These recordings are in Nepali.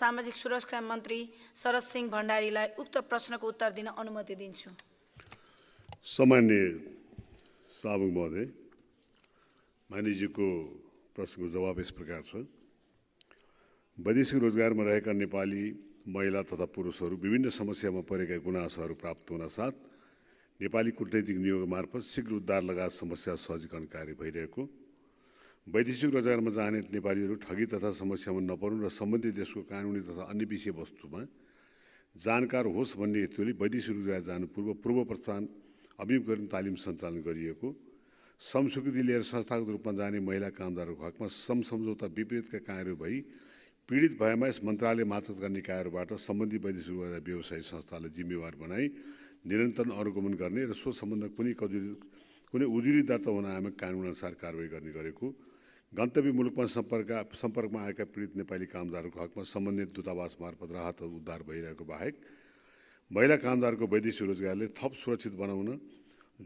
सामाजिक सुरक्षा मन्त्री शरद सिंह भण्डारीलाई उक्त प्रश्नको उत्तर दिन अनुमति दिन्छु। सामान्य सामुक महोदय, मानिसजीको प्रश्नको जवाब यस प्रकार छ। वैदेशिक रोजगारमा रहेका नेपाली महिला तथा पुरुषहरू विभिन्न समस्यामा परेका गुनासोहरू प्राप्त हुन साथ नेपाली कूटनैतिक नियोग मार्फत शीघ्र उद्धार लगायत समस्या सहजीकरण कार्य भइरहेको, वैदेशिक रोजगारमा जाने नेपालीहरू ठगी तथा समस्यामा नपरुन् र सम्बन्धित देशको कानुनी तथा अन्य विषयवस्तुमा जानकार होस् भन्ने हेतुले वैदेशिक रोजगार जानु पूर्व प्रस्थान अभिमुखीकरण तालिम सञ्चालन गरिएको, समस्वीकृति लिएर संस्थागत रूपमा जाने महिला कामदारहरूको हकमा सम्झौता विपरीतका कार्यहरू भई पीडित भएमा यस मन्त्रालय मातहतका निकायहरूबाट सम्बन्धित वैदेशिक रोजगार व्यवसायी संस्थालाई जिम्मेवार बनाई निरन्तर अनुगमन गर्ने र सो सम्बन्ध कुनै उजुरी दर्ता हुन आएमा कानुनअनुसार कारबाही गर्ने गरेको, गन्तव्य मुलुकमा सम्पर्कमा आएका पीडित नेपाली कामदारहरूको हकमा सम्बन्धित दूतावास मार्फत राहत उद्धार भइरहेको बाहेक महिला कामदारको वैदेशिक रोजगारले थप सुरक्षित बनाउन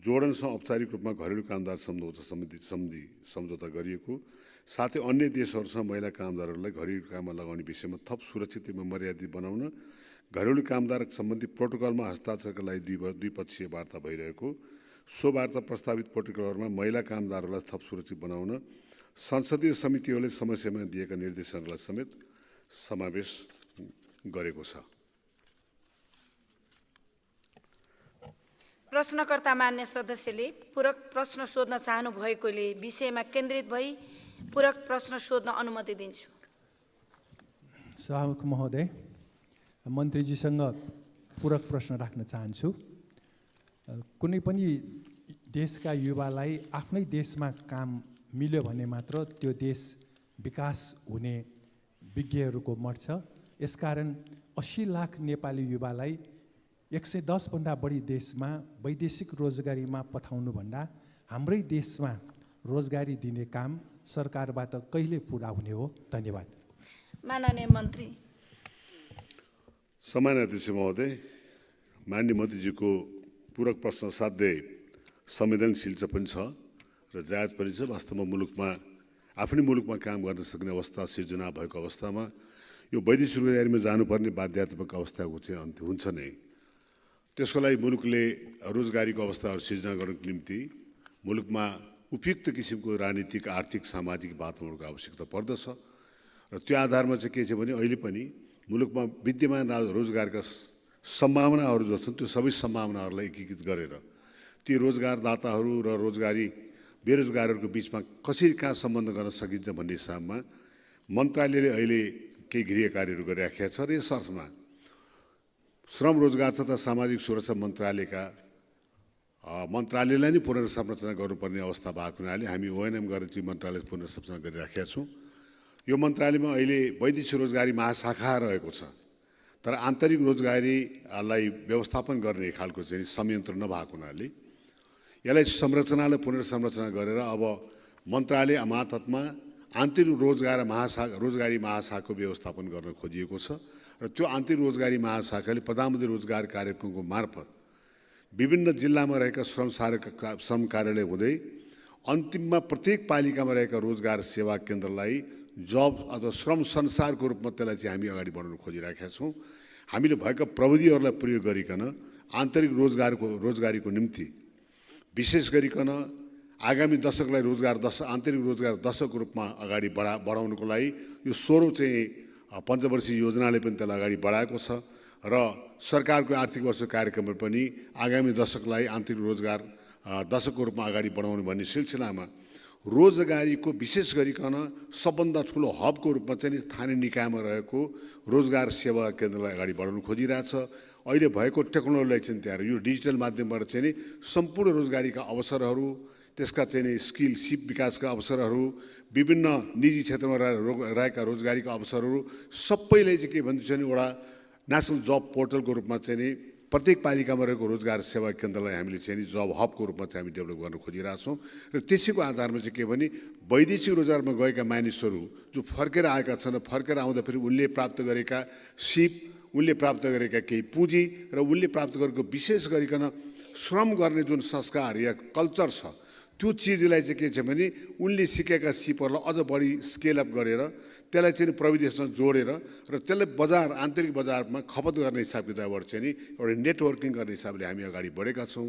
जोडनसँग औपचारिक रूपमा घरेलु कामदार सम्झौता गरिएको, साथै अन्य देशहरूसँग महिला कामदारहरूलाई घरेलु काममा लगाउने विषयमा थप सुरक्षितमा मर्यादित बनाउन घरेलु कामदार सम्बन्धी प्रोटोकलमा हस्ताक्षरका लागि द्विपक्षीय वार्ता भइरहेको, सो वार्ता प्रस्तावित प्रोटोकलहरूमा महिला कामदारहरूलाई थप सुरक्षित बनाउन संसदीय समितिहरूले समस्यामा दिएका निर्देशनहरूलाई समेत समावेश गरेको छ। प्रश्नकर्ता मान्य सदस्यले पूरक प्रश्न सोध्न चाहनु भएकोले विषयमा केन्द्रित भई पूरक प्रश्न सोध्न अनुमति दिन्छु। सभामुख महोदय, मन्त्रीजीसँग पूरक प्रश्न राख्न चाहन्छु। कुनै पनि देशका युवालाई आफ्नै देशमा काम मिल्यो भने मात्र त्यो देश विकास हुने विज्ञहरूको मत छ। यसकारण 80 लाख नेपाली युवालाई 110 भन्दा बढी देशमा वैदेशिक रोजगारीमा पठाउनु भन्दा हाम्रै देशमा रोजगारी दिने काम सरकारबाट कहिले पुरा हुने हो? धन्यवाद। माननीय मन्त्री। सामान्य अध्यक्ष महोदय, माननीय मन्त्रीजीको पूरक प्रश्न साध्यै संवेदनशील पनि छ र जायज पनि छ। वास्तवमा आफ्नै मुलुकमा काम गर्न सक्ने अवस्था सिर्जना भएको अवस्थामा यो वैदेशिक रोजगारीमा जानुपर्ने बाध्यात्मक अवस्थाको चाहिँ अन्त्य हुन्छ नै। त्यसको लागि मुलुकले रोजगारीको अवस्थाहरू सिर्जना गर्नको निम्ति मुलुकमा उपयुक्त किसिमको राजनीतिक, आर्थिक, सामाजिक वातावरणको आवश्यकता पर्दछ र त्यो आधारमा चाहिँ के छ भने अहिले पनि मुलुकमा विद्यमान रोजगारका सम्भावनाहरू जो छन् त्यो सबै सम्भावनाहरूलाई एकीकृत गरेर ती रोजगारदाताहरू र बेरोजगारहरूको बिचमा कसरी कहाँ सम्बन्ध गर्न सकिन्छ भन्ने हिसाबमा मन्त्रालयले अहिले केही गृह कार्यहरू गरिराखेका छ र यस अर्थमा श्रम रोजगार तथा सामाजिक सुरक्षा मन्त्रालयलाई नै पुनर्संरचना गर्नुपर्ने अवस्था भएको हुनाले हामी ओएनएम गरेर चाहिँ मन्त्रालय पुनर्संरचना गरिराखेका छौँ। यो मन्त्रालयमा अहिले वैदेशिक रोजगारी महाशाखा रहेको छ, तर आन्तरिक रोजगारीलाई व्यवस्थापन गर्ने खालको चाहिँ संयन्त्र नभएको हुनाले यसलाई संरचनालाई पुनर्संरचना गरेर अब मन्त्रालय मातहतमा आन्तरिक रोजगारी महाशाखाको व्यवस्थापन गर्न खोजिएको छ र त्यो आन्तरिक रोजगारी महाशाखाले प्रधानमन्त्री रोजगार कार्यक्रमको मार्फत विभिन्न जिल्लामा रहेका श्रम कार्यालय हुँदै अन्तिममा प्रत्येक पालिकामा रहेका रोजगार सेवा केन्द्रलाई जब अथवा श्रम संसारको रूपमा त्यसलाई चाहिँ हामी अगाडि बढाउन खोजिरहेका छौँ। हामीले भएका प्रविधिहरूलाई प्रयोग गरिकन आन्तरिक रोजगारीको निम्ति विशेष गरिकन आगामी दशकलाई आन्तरिक रोजगार दशकको रूपमा अगाडि बढाउनको लागि यो 16औं चाहिँ पञ्चवर्षीय योजनाले पनि त्यसलाई अगाडि बढाएको छ र सरकारको आर्थिक वर्ष कार्यक्रममा पनि आगामी दशकलाई आन्तरिक रोजगार दशकको रूपमा अगाडि बढाउनु भन्ने सिलसिलामा रोजगारीको विशेष गरिकन सबभन्दा ठुलो हबको रूपमा चाहिँ स्थानीय निकायमा रहेको रोजगार सेवा केन्द्रलाई अगाडि बढाउनु खोजिरहेछ। अहिले भएको टेक्नोलोजीलाई चाहिँ त्यहाँ यो डिजिटल माध्यमबाट चाहिँ सम्पूर्ण रोजगारीका अवसरहरू, त्यसका चाहिँ सिप विकासका अवसरहरू, विभिन्न निजी क्षेत्रमा रहेका रोजगारीका अवसरहरू सबैले चाहिँ के भन्छ भने एउटा नेसनल जब पोर्टलको रूपमा चाहिँ प्रत्येक पालिकामा रहेको रोजगार सेवा केन्द्रलाई हामीले चाहिँ जब हबको रूपमा चाहिँ हामी डेभलप गर्न खोजिरहेछौँ र त्यसैको आधारमा चाहिँ के भने वैदेशिक रोजगारमा गएका मानिसहरू जो फर्केर आएका छन्, फर्केर आउँदाखेरि उनले प्राप्त गरेका सिप, उनले प्राप्त गरेका केही पुँजी र उनले प्राप्त गरेको विशेष गरिकन श्रम गर्ने जुन संस्कार या कल्चर छ त्यो चिजलाई चाहिँ के छ भने उनले सिकेका सिपहरूलाई अझ बढी स्केल अप गरेर त्यसलाई चाहिँ प्रविधिसँग जोडेर र त्यसलाई बजार आन्तरिक बजारमा खपत गर्ने हिसाब किताबबाट चाहिँ नि एउटा नेटवर्किङ गर्ने हिसाबले हामी अगाडि बढेका छौँ।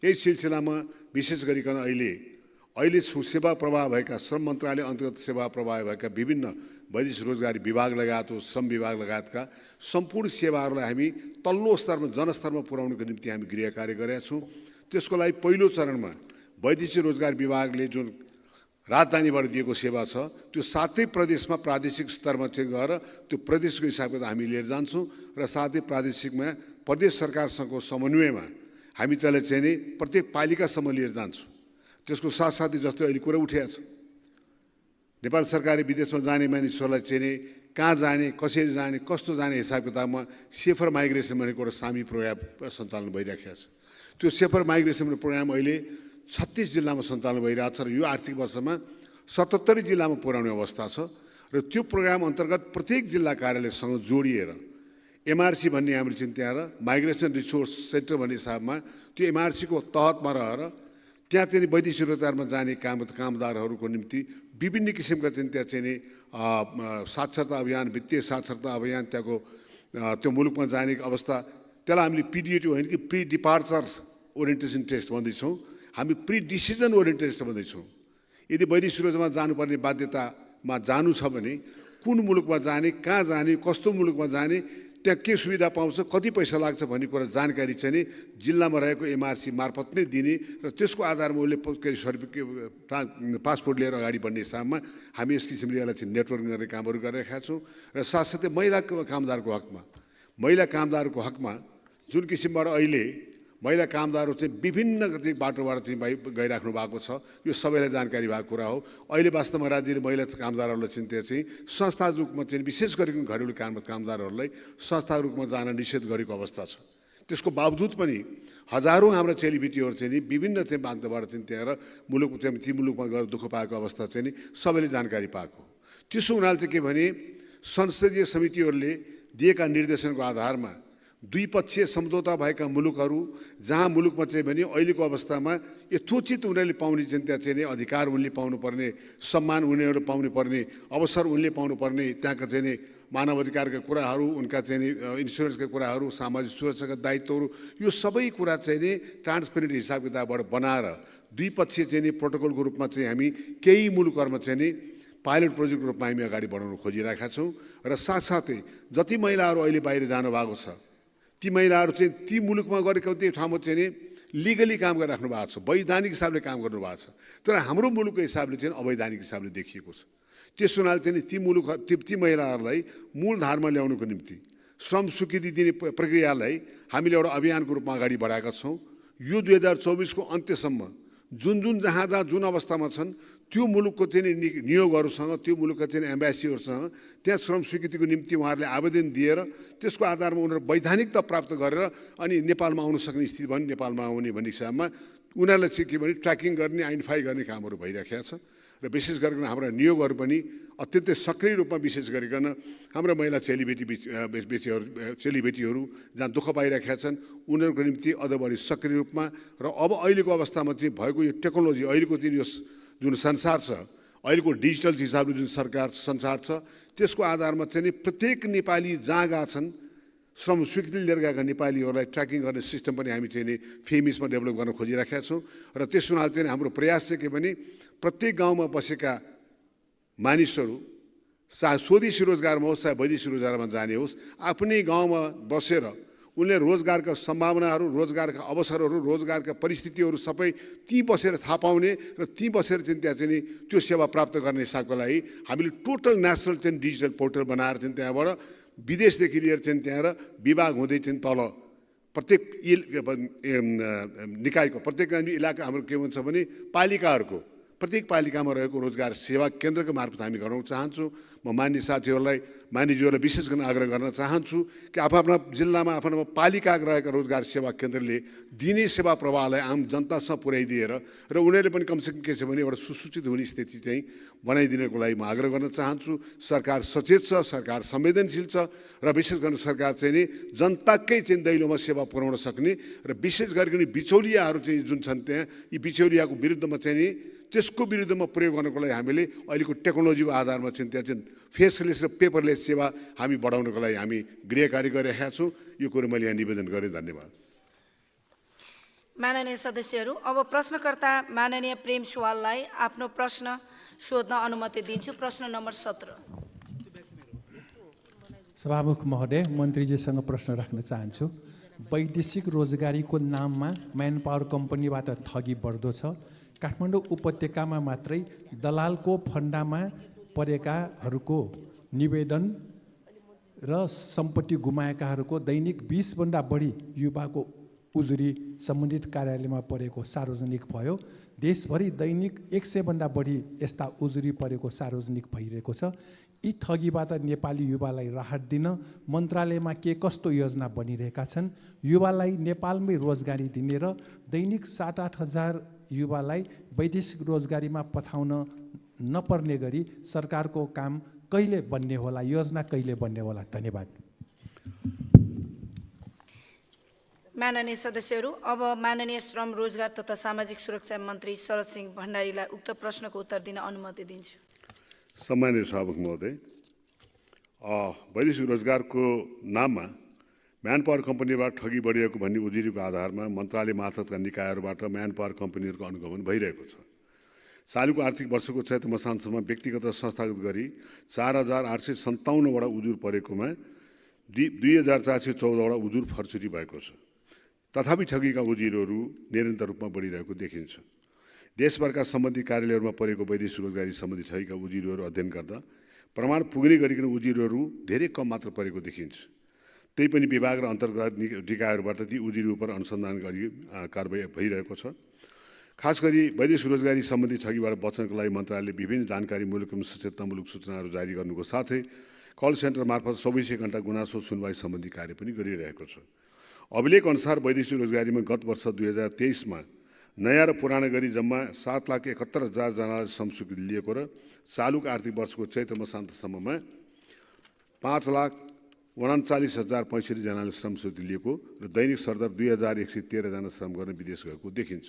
यही सिलसिलामा विशेष गरिकन अहिले सेवा प्रवाह भएका श्रम मन्त्रालय अन्तर्गत सेवा प्रवाह भएका विभिन्न वैदेशिक रोजगारी विभाग लगायत हो, श्रम विभाग लगायतका सम्पूर्ण सेवाहरूलाई हामी तल्लो स्तरमा जनस्तरमा पुर्याउनुको निम्ति हामी गृह कार्य गरेका छौँ। त्यसको लागि पहिलो चरणमा वैदेशिक रोजगार विभागले जुन राजधानीबाट दिएको सेवा छ त्यो 7 प्रदेशमा प्रादेशिक स्तरमा चाहिँ गएर त्यो प्रदेशको हिसाबले हामी लिएर जान्छौँ र साथै प्रादेशिकमा प्रदेश सरकारसँगको समन्वयमा हामी त्यसलाई चाहिँ नि प्रत्येक पालिकासम्म लिएर जान्छौँ। त्यसको साथसाथै जस्तो अहिले कुरा उठेको छ नेपाल सरकारले विदेशमा जाने मानिसहरूलाई चाहिँ नि कहाँ जाने, कसरी जाने, कस्तो जाने हिसाब किताबमा सेफर माइग्रेसन भनेको एउटा सामी प्रोग्राम सञ्चालन भइरहेको छ। त्यो सेफर माइग्रेसन प्रोग्राम अहिले 36 जिल्लामा सञ्चालन भइरहेको छ र यो आर्थिक वर्षमा 77 जिल्लामा पुर्याउने अवस्था छ र त्यो प्रोग्राम अन्तर्गत प्रत्येक जिल्ला कार्यालयसँग जोडिएर एमआरसी भन्ने हाम्रो चाहिँ त्यहाँ माइग्रेसन रिसोर्स सेन्टर भन्ने हिसाबमा त्यो एमआरसीको तहतमा रहेर त्यहाँ चाहिँ वैदेशिक रोजगारमा जाने कामदारहरूको निम्ति विभिन्न किसिमका चाहिँ त्यहाँ चाहिँ साक्षरता अभियान, वित्तीय साक्षरता अभियान, त्यहाँको त्यो मुलुकमा जाने अवस्था त्यसलाई हामीले पिडिएटी होइन कि प्री डिपार्चर ओरिएन्टेसन टेस्ट भन्दैछौँ, हामी प्री डिसिजन ओरिएन्टेड टेस्ट भन्दैछौँ। यदि वैदेशिक रोजगारमा जानुपर्ने बाध्यतामा जानु छ भने कुन मुलुकमा जाने, कहाँ जाने, कस्तो मुलुकमा जाने, त्यहाँ के सुविधा पाउँछ, कति पैसा लाग्छ भन्ने कुरा जानकारी चाहिँ नि जिल्लामा रहेको एमआरसी मार्फत नै दिने र त्यसको आधारमा उसले सर्टिफिकेट पासपोर्ट लिएर अगाडि बढ्ने हिसाबमा हामी यस किसिमले यसलाई चाहिँ नेटवर्किङ गर्ने कामहरू गरिरहेका छौँ। र साथसाथै महिला कामदारको हकमा जुन किसिमबाट अहिले महिला कामदारहरू चाहिँ विभिन्न बाटोबाट चाहिँ गइराख्नु भएको छ, यो सबैलाई जानकारी भएको कुरा हो। अहिले वास्तवमा राज्यले महिला कामदारहरूलाई चाहिँ त्यहाँ चाहिँ संस्था रूपमा चाहिँ विशेष गरी घरेलु कामदारहरूलाई संस्था रूपमा जान निषेध गरेको अवस्था छ। त्यसको बावजुद पनि हजारौँ हाम्रा चेलीबेटीहरू चाहिँ नि विभिन्न चाहिँ बान्तबाट चाहिँ त्यहाँ ती मुलुकमा गएर दुःख पाएको अवस्था चाहिँ नि सबैले जानकारी पाएको। त्यसो हुनाले चाहिँ के भने संसदीय समितिहरूले दिएका निर्देशनको आधारमा द्विपक्षीय सम्झौता भएका मुलुकहरू जहाँ मुलुकमा चाहिँ भने अहिलेको अवस्थामा यथोचित उनीहरूले पाउने चाहिँ त्यहाँ चाहिँ अधिकार उनले पाउनुपर्ने, सम्मान उनीहरू पाउनुपर्ने, अवसर उनले पाउनुपर्ने, त्यहाँका चाहिँ मानव अधिकारका कुराहरू, उनका चाहिँ इन्सुरेन्सका कुराहरू, सामाजिक सुरक्षाका दायित्वहरू, यो सबै कुरा चाहिँ नि ट्रान्सपेरेन्ट हिसाब किताबबाट बनाएर द्विपक्षीय चाहिँ प्रोटोकलको रूपमा चाहिँ हामी केही मुलुकहरूमा चाहिँ नि पाइलट प्रोजेक्टको रूपमा हामी अगाडि बढाउन खोजिरहेका छौँ। र साथसाथै जति महिलाहरू अहिले बाहिर जानुभएको छ ती महिलाहरू चाहिँ ती मुलुकमा गरेको त्यो ठाउँमा चाहिँ नि लिगली काम गरिराख्नु भएको छ, वैधानिक हिसाबले काम गर्नुभएको छ। तर हाम्रो मुलुकको हिसाबले चाहिँ अवैधानिक हिसाबले देखिएको छ। त्यस हुनाले चाहिँ ती महिलाहरूलाई मूलधारमा ल्याउनुको निम्ति श्रम स्वीकृति दिने प्रक्रियालाई हामीले एउटा अभियानको रूपमा अगाडि बढाएका छौँ। यो 2024 को अन्त्यसम्म जुन जहाँ जुन अवस्थामा छन् त्यो मुलुकको चाहिँ नियोगहरूसँग, त्यो मुलुकका चाहिँ एम्बेसीहरूसँग त्यहाँ श्रम स्वीकृतिको निम्ति उहाँहरूले आवेदन दिएर त्यसको आधारमा उनीहरू वैधानिकता प्राप्त गरेर अनि नेपालमा आउन सक्ने स्थिति भने नेपालमा आउने भन्ने हिसाबमा उनीहरूलाई चाहिँ के भने ट्र्याकिङ गर्ने, आइडेन्टिफाई गर्ने कामहरू भइरहेको छ। र विशेष गरिकन हाम्रा नियोगहरू पनि अत्यन्तै सक्रिय रूपमा विशेष गरिकन हाम्रा महिला चेलीबेटीहरू जहाँ दुःख पाइरहेका छन् उनीहरूको निम्ति अझ बढी सक्रिय रूपमा र अब अहिलेको अवस्थामा चाहिँ भएको यो टेक्नोलोजी, अहिलेको चाहिँ यो जुन संसार छ, अहिलेको डिजिटल हिसाबले जुन संसार छ त्यसको आधारमा चाहिँ नि प्रत्येक नेपाली जहाँ गएका छन् श्रम स्वीकृति लिएर गएका नेपालीहरूलाई ट्र्याकिङ गर्ने सिस्टम पनि हामी चाहिँ नि फेमिसमा डेभलप गर्न खोजिराखेका छौँ। र त्यस हुनाले चाहिँ हाम्रो प्रयास चाहिँ के भने प्रत्येक गाउँमा बसेका मानिसहरू चाहे स्वदेशी रोजगारमा होस् चाहे वैदेशिक रोजगारमा जाने होस्, आफ्नै गाउँमा बसेर उनले रोजगारका सम्भावनाहरू, रोजगारका अवसरहरू, रोजगारका परिस्थितिहरू सबै ती बसेर थाहा पाउने र ती बसेर चाहिँ त्यहाँ चाहिँ त्यो सेवा प्राप्त गर्ने हिसाबको लागि हामीले टोटल नेसनल चाहिँ डिजिटल पोर्टल बनाएर चाहिँ त्यहाँबाट विदेशदेखि लिएर चाहिँ त्यहाँ विभाग हुँदै चाहिँ तल प्रत्येक निकायको प्रत्येक इलाका हाम्रो के भन्छ भने पालिकाहरूको प्रत्येक पालिकामा रहेको रोजगार सेवा केन्द्रको मार्फत हामी गराउन चाहन्छौँ। म मान्य मान्यज्यूहरूलाई विशेष गरी आग्रह गर्न चाहन्छु कि आफ्ना जिल्लामा आफ्ना पालिकाका रहेका रोजगार सेवा केन्द्रले दिने सेवा प्रवाहलाई आम जनतासम्म पुर्याइदिएर र उनीहरूले पनि कमसेकम के छ भने एउटा सुसूचित हुने स्थिति चाहिँ बनाइदिनको लागि म आग्रह गर्न चाहन्छु। सरकार सचेत छ, सरकार संवेदनशील छ र विशेष गरी सरकार चाहिँ नि जनताकै चाहिँ दैलोमा सेवा पुर्याउन सक्ने र विशेष गरिकन बिचौलियाहरू चाहिँ जुन छन् त्यहाँ यी बिचौलियाको विरुद्धमा चाहिँ नि त्यसको विरुद्धमा प्रयोग गर्नको लागि हामीले अहिलेको टेक्नोलोजीको आधारमा चाहिँ त्यहाँ चाहिँ फेसलेस र पेपरलेस सेवा हामी बढाउनको लागि हामी गृह कार्य गरिरहेका छौँ। यो कुरो मैले यहाँ निवेदन गरेँ। धन्यवाद। माननीय सदस्यहरू, अब प्रश्नकर्ता माननीय प्रेम सुवाललाई आफ्नो प्रश्न सोध्न अनुमति दिन्छु। प्रश्न नम्बर 17। सभामुख महोदय, मन्त्रीजीसँग प्रश्न राख्न चाहन्छु। वैदेशिक रोजगारीको नाममा म्यान पावर कम्पनीबाट ठगी बढ्दो छ। काठमाडौँ उपत्यकामा मात्रै दलालको फन्दामा परेकाहरूको निवेदन र सम्पत्ति गुमाएकाहरूको दैनिक 20 भन्दा बढी युवाको उजुरी सम्बन्धित कार्यालयमा परेको सार्वजनिक भयो। देशभरि दैनिक 100 भन्दा बढी यस्ता उजुरी परेको सार्वजनिक भइरहेको छ। यी ठगीबाट नेपाली युवालाई राहत दिन मन्त्रालयमा के कस्तो योजना बनिरहेका छन्? युवालाई नेपालमै रोजगारी दिने र दैनिक 7-8 हजार युवालाई वैदेशिक रोजगारीमा पठाउन नपर्ने गरी सरकारको काम कहिले बन्ने होला, योजना कहिले बन्ने होला? धन्यवाद। माननीय सदस्यहरू, अब माननीय श्रम रोजगार तथा सामाजिक सुरक्षा मन्त्री शरद सिंह भण्डारीलाई उक्त प्रश्नको उत्तर दिन अनुमति दिन्छु। सम्माननीय सभामुख महोदय, वैदेशिक रोजगारको नाममा म्यान पावर कम्पनीबाट ठगी बढिएको भन्ने उजुरीको आधारमा मन्त्रालय मार्फतका निकायहरूबाट म्यान पावर कम्पनीहरूको अनुगमन भइरहेको छ। चालुको आर्थिक वर्षको चैत मसान्तसम्म व्यक्तिगत र संस्थागत गरी 4857 वटा उजुर परेकोमा 2414 वटा उजुर फर्चुरी भएको छ। तथापि ठगीका उजुरहरू निरन्तर रूपमा बढिरहेको देखिन्छ। देशभरका सम्बन्धित कार्यालयहरूमा परेको वैदेशिक रोजगारी सम्बन्धी ठगीका उजुरहरू अध्ययन गर्दा प्रमाण पुग्ने गरिकन उजुरहरू धेरै कम मात्र परेको देखिन्छ। त्यही पनि विभाग र अन्तर्गत निकायहरूबाट ती उजुरी उप अनुसन्धान गरी कारबाही भइरहेको छ। खास गरी वैदेशिक रोजगारी सम्बन्धी ठगीबाट बच्नको लागि मन्त्रालयले विभिन्न जानकारीमूलक एवं सचेतनामूलक सूचनाहरू जारी गर्नुको साथै कल सेन्टर मार्फत 24 घण्टा गुनासो सुनवाई सम्बन्धी कार्य पनि गरिरहेको छ। अभिलेख अनुसार वैदेशिक रोजगारीमा गत वर्ष 2023मा नयाँ र पुरानो गरी जम्मा 7,71,000 जनालाई श्रमस्वीकृति लिएको र चालुको आर्थिक वर्षको चैत्र मसान्तसम्ममा 5,39,065 जनाले श्रमस्वीकृति लिएको र दैनिक सरदर 2,113 जना श्रम गर्न विदेश गएको देखिन्छ।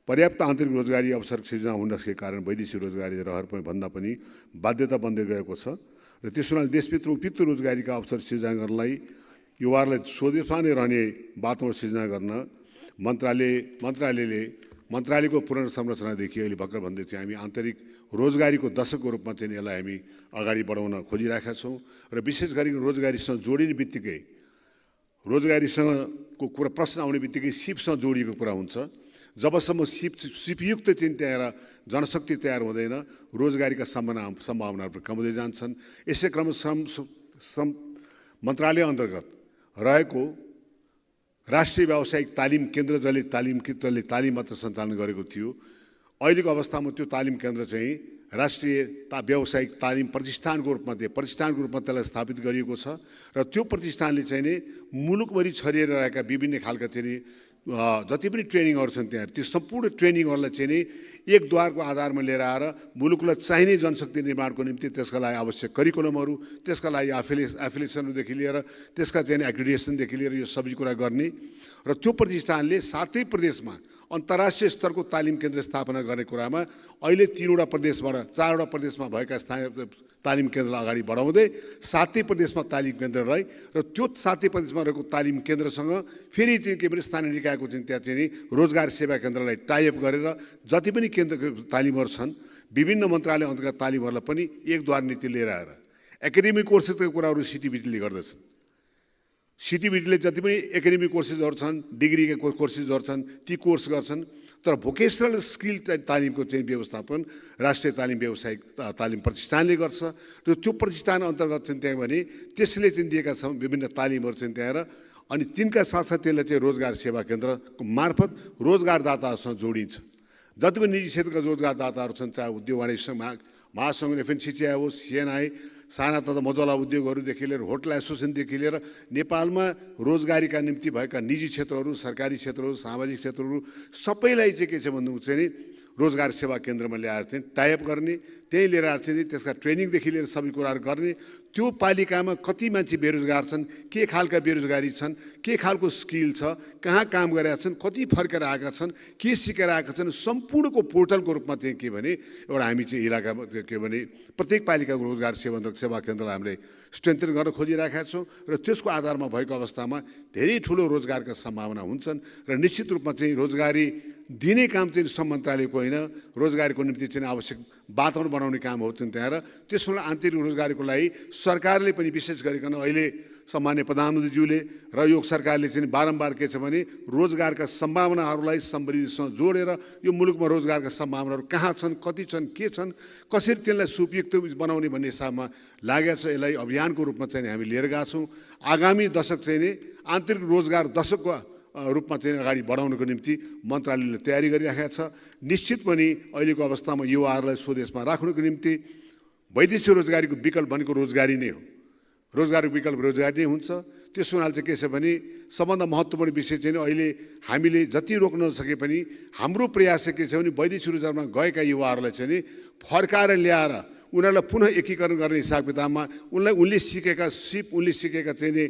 पर्याप्त आन्तरिक रोजगारी अवसर सृजना हुन नसकेको कारण वैदेशिक रोजगारी रहर भन्दा पनि बाध्यता बन्दै गएको छ र त्यसो हुनाले देशभित्र उपयुक्त रोजगारीका अवसर सृजना गर्नलाई युवाहरूलाई स्वदेशमा नै रहने वातावरण सृजना गर्न मन्त्रालयको पुनर्संरचनादेखि अहिले भर्खर भन्दै थियौँ हामी आन्तरिक रोजगारीको दशकको रूपमा चाहिँ यसलाई हामी अगाडि बढाउन खोजिरहेका छौँ र विशेष गरी रोजगारीसँग जोडिने बित्तिकै रोजगारीसँगको कुरा प्रश्न आउने बित्तिकै सिपसँग जोडिएको कुरा हुन्छ। जबसम्म सिपयुक्त चाहिँ त्यहाँ जनशक्ति तयार हुँदैन रोजगारीका सम्भावनाहरू कमदै जान्छन्। यसै क्रममा मन्त्रालय अन्तर्गत रहेको राष्ट्रिय व्यावसायिक तालिम केन्द्र जसले तालिम मात्र सञ्चालन गरेको थियो, अहिलेको अवस्थामा त्यो तालिम केन्द्र चाहिँ राष्ट्रिय व्यावसायिक तालिम प्रतिष्ठानको रूपमा त्यसलाई स्थापित गरिएको छ र त्यो प्रतिष्ठानले चाहिँ नि मुलुकभरि छरिएर रहेका विभिन्न खालका चाहिँ जति पनि ट्रेनिङहरू छन् त्यहाँ त्यो सम्पूर्ण ट्रेनिङहरूलाई चाहिँ नि एक द्वारको आधारमा लिएर आएर मुलुकलाई चाहिने जनशक्ति निर्माणको निम्ति त्यसका लागि आवश्यक करिकुलमहरू, त्यसका लागि एफिलिएसनदेखि लिएर त्यसका चाहिँ एक्रिडिएसनदेखि लिएर यो सबै कुरा गर्ने र त्यो प्रतिष्ठानले 7 प्रदेशमा अन्तर्राष्ट्रिय स्तरको तालिम केन्द्र स्थापना गर्ने कुरामा अहिले 4वटा प्रदेशमा भएका स्थानीय तालिम केन्द्रलाई अगाडि बढाउँदै 7 प्रदेशमा तालिम केन्द्र रहे र त्यो 7 प्रदेशमा रहेको तालिम केन्द्रसँग फेरि चाहिँ के भने स्थानीय निकायको चाहिँ त्यहाँ चाहिँ रोजगार सेवा केन्द्रलाई टाइअप गरेर जति पनि केन्द्रको तालिमहरू छन् विभिन्न मन्त्रालय अन्तर्गत तालिमहरूलाई पनि एकद्वार नीति लिएर आएर एकाडेमिक कोर्सेसको कुराहरू सिटिबिटीले गर्दछन्। सिटिबिटीले जति पनि एकाडेमिक कोर्सेसहरू छन्, डिग्रीका कोर्सेसहरू छन्, ती कोर्स गर्छन्। तर भोकेसनल स्किल तालिमको चाहिँ व्यवस्थापन राष्ट्रिय तालिम व्यावसायिक तालिम प्रतिष्ठानले गर्छ र त्यो प्रतिष्ठान अन्तर्गत चाहिँ त्यहाँ भने त्यसले चाहिँ दिएका छन् विभिन्न तालिमहरू चाहिँ त्यहाँ अनि तिनका साथसाथै त्यसले चाहिँ रोजगार सेवा केन्द्रको मार्फत रोजगारदाताहरूसँग जोडिन्छ जति पनि निजी क्षेत्रका रोजगारदाताहरू छन्, चाहे उद्योग वाणिज्य महासङ्घ एफएनसिसिआई होस्, सिएनआई, साना तथा मझौला उद्योगहरूदेखि लिएर होटल एसोसिएसनदेखि लिएर नेपालमा रोजगारीका निम्ति भएका निजी क्षेत्रहरू, सरकारी क्षेत्रहरू, सामाजिक क्षेत्रहरू सबैलाई चाहिँ के छ भन्नु चाहिँ नि रोजगार सेवा केन्द्रमा ल्याएर चाहिँ टाइप गर्ने, त्यही लिएर चाहिँ त्यसका ट्रेनिङदेखि लिएर सबै कुराहरू गर्ने। त्यो पालिकामा कति मान्छे बेरोजगार छन्, के खालका बेरोजगारी छन्, के खालको स्किल छ, कहाँ काम गरेका छन्, कति फर्केर आएका छन्, के सिकेर आएका छन्, सम्पूर्णको पोर्टलको रूपमा चाहिँ के भने एउटा हामी चाहिँ इलाकामा के भने प्रत्येक पालिकाको रोजगार सेवा केन्द्रलाई हामीले स्ट्रेन्थन गर्न खोजिरहेका छौँ र त्यसको आधारमा भएको अवस्थामा धेरै ठुलो रोजगारका सम्भावना हुन्छन् र निश्चित रूपमा चाहिँ रोजगारी दिने काम चाहिँ श्रम मन्त्रालयको होइन, रोजगारीको निम्ति चाहिँ आवश्यक वातावरण बनाउने काम हो चाहिँ त्यहाँ र त्यसमा आन्तरिक रोजगारीको लागि सरकारले पनि विशेष गरिकन अहिले सम्मान्य प्रधानमन्त्रीज्यूले र यो सरकारले चाहिँ बारम्बार के छ भने रोजगारका सम्भावनाहरूलाई समृद्धिसँग जोडेर यो मुलुकमा रोजगारका सम्भावनाहरू कहाँ छन्, कति छन्, के छन्, कसरी त्यसलाई सुपयुक्त बनाउने भन्ने हिसाबमा लागेको छ। यसलाई अभियानको रूपमा चाहिँ हामी लिएर गएका छौँ। आगामी दशक चाहिँ नि आन्तरिक रोजगार दशकको रूपमा चाहिँ अगाडि बढाउनको निम्ति मन्त्रालयले तयारी गरिराखेको छ। निश्चित पनि अहिलेको अवस्थामा युवाहरूलाई स्वदेशमा राख्नुको निम्ति वैदेशिक रोजगारीको विकल्प भनेको रोजगारी नै हो। रोजगारको विकल्प रोजगारी नै हुन्छ। त्यसो हुनाले चाहिँ के छ भने सबभन्दा महत्त्वपूर्ण विषय चाहिँ अहिले हामीले जति रोक्न नसके पनि हाम्रो प्रयास चाहिँ के छ भने वैदेशिक रोजगारमा गएका युवाहरूलाई चाहिँ नि फर्काएर ल्याएर उनीहरूलाई पुनः एकीकरण गर्ने हिसाब किताबमा उनले सिकेका उनले सिकेका चाहिँ नि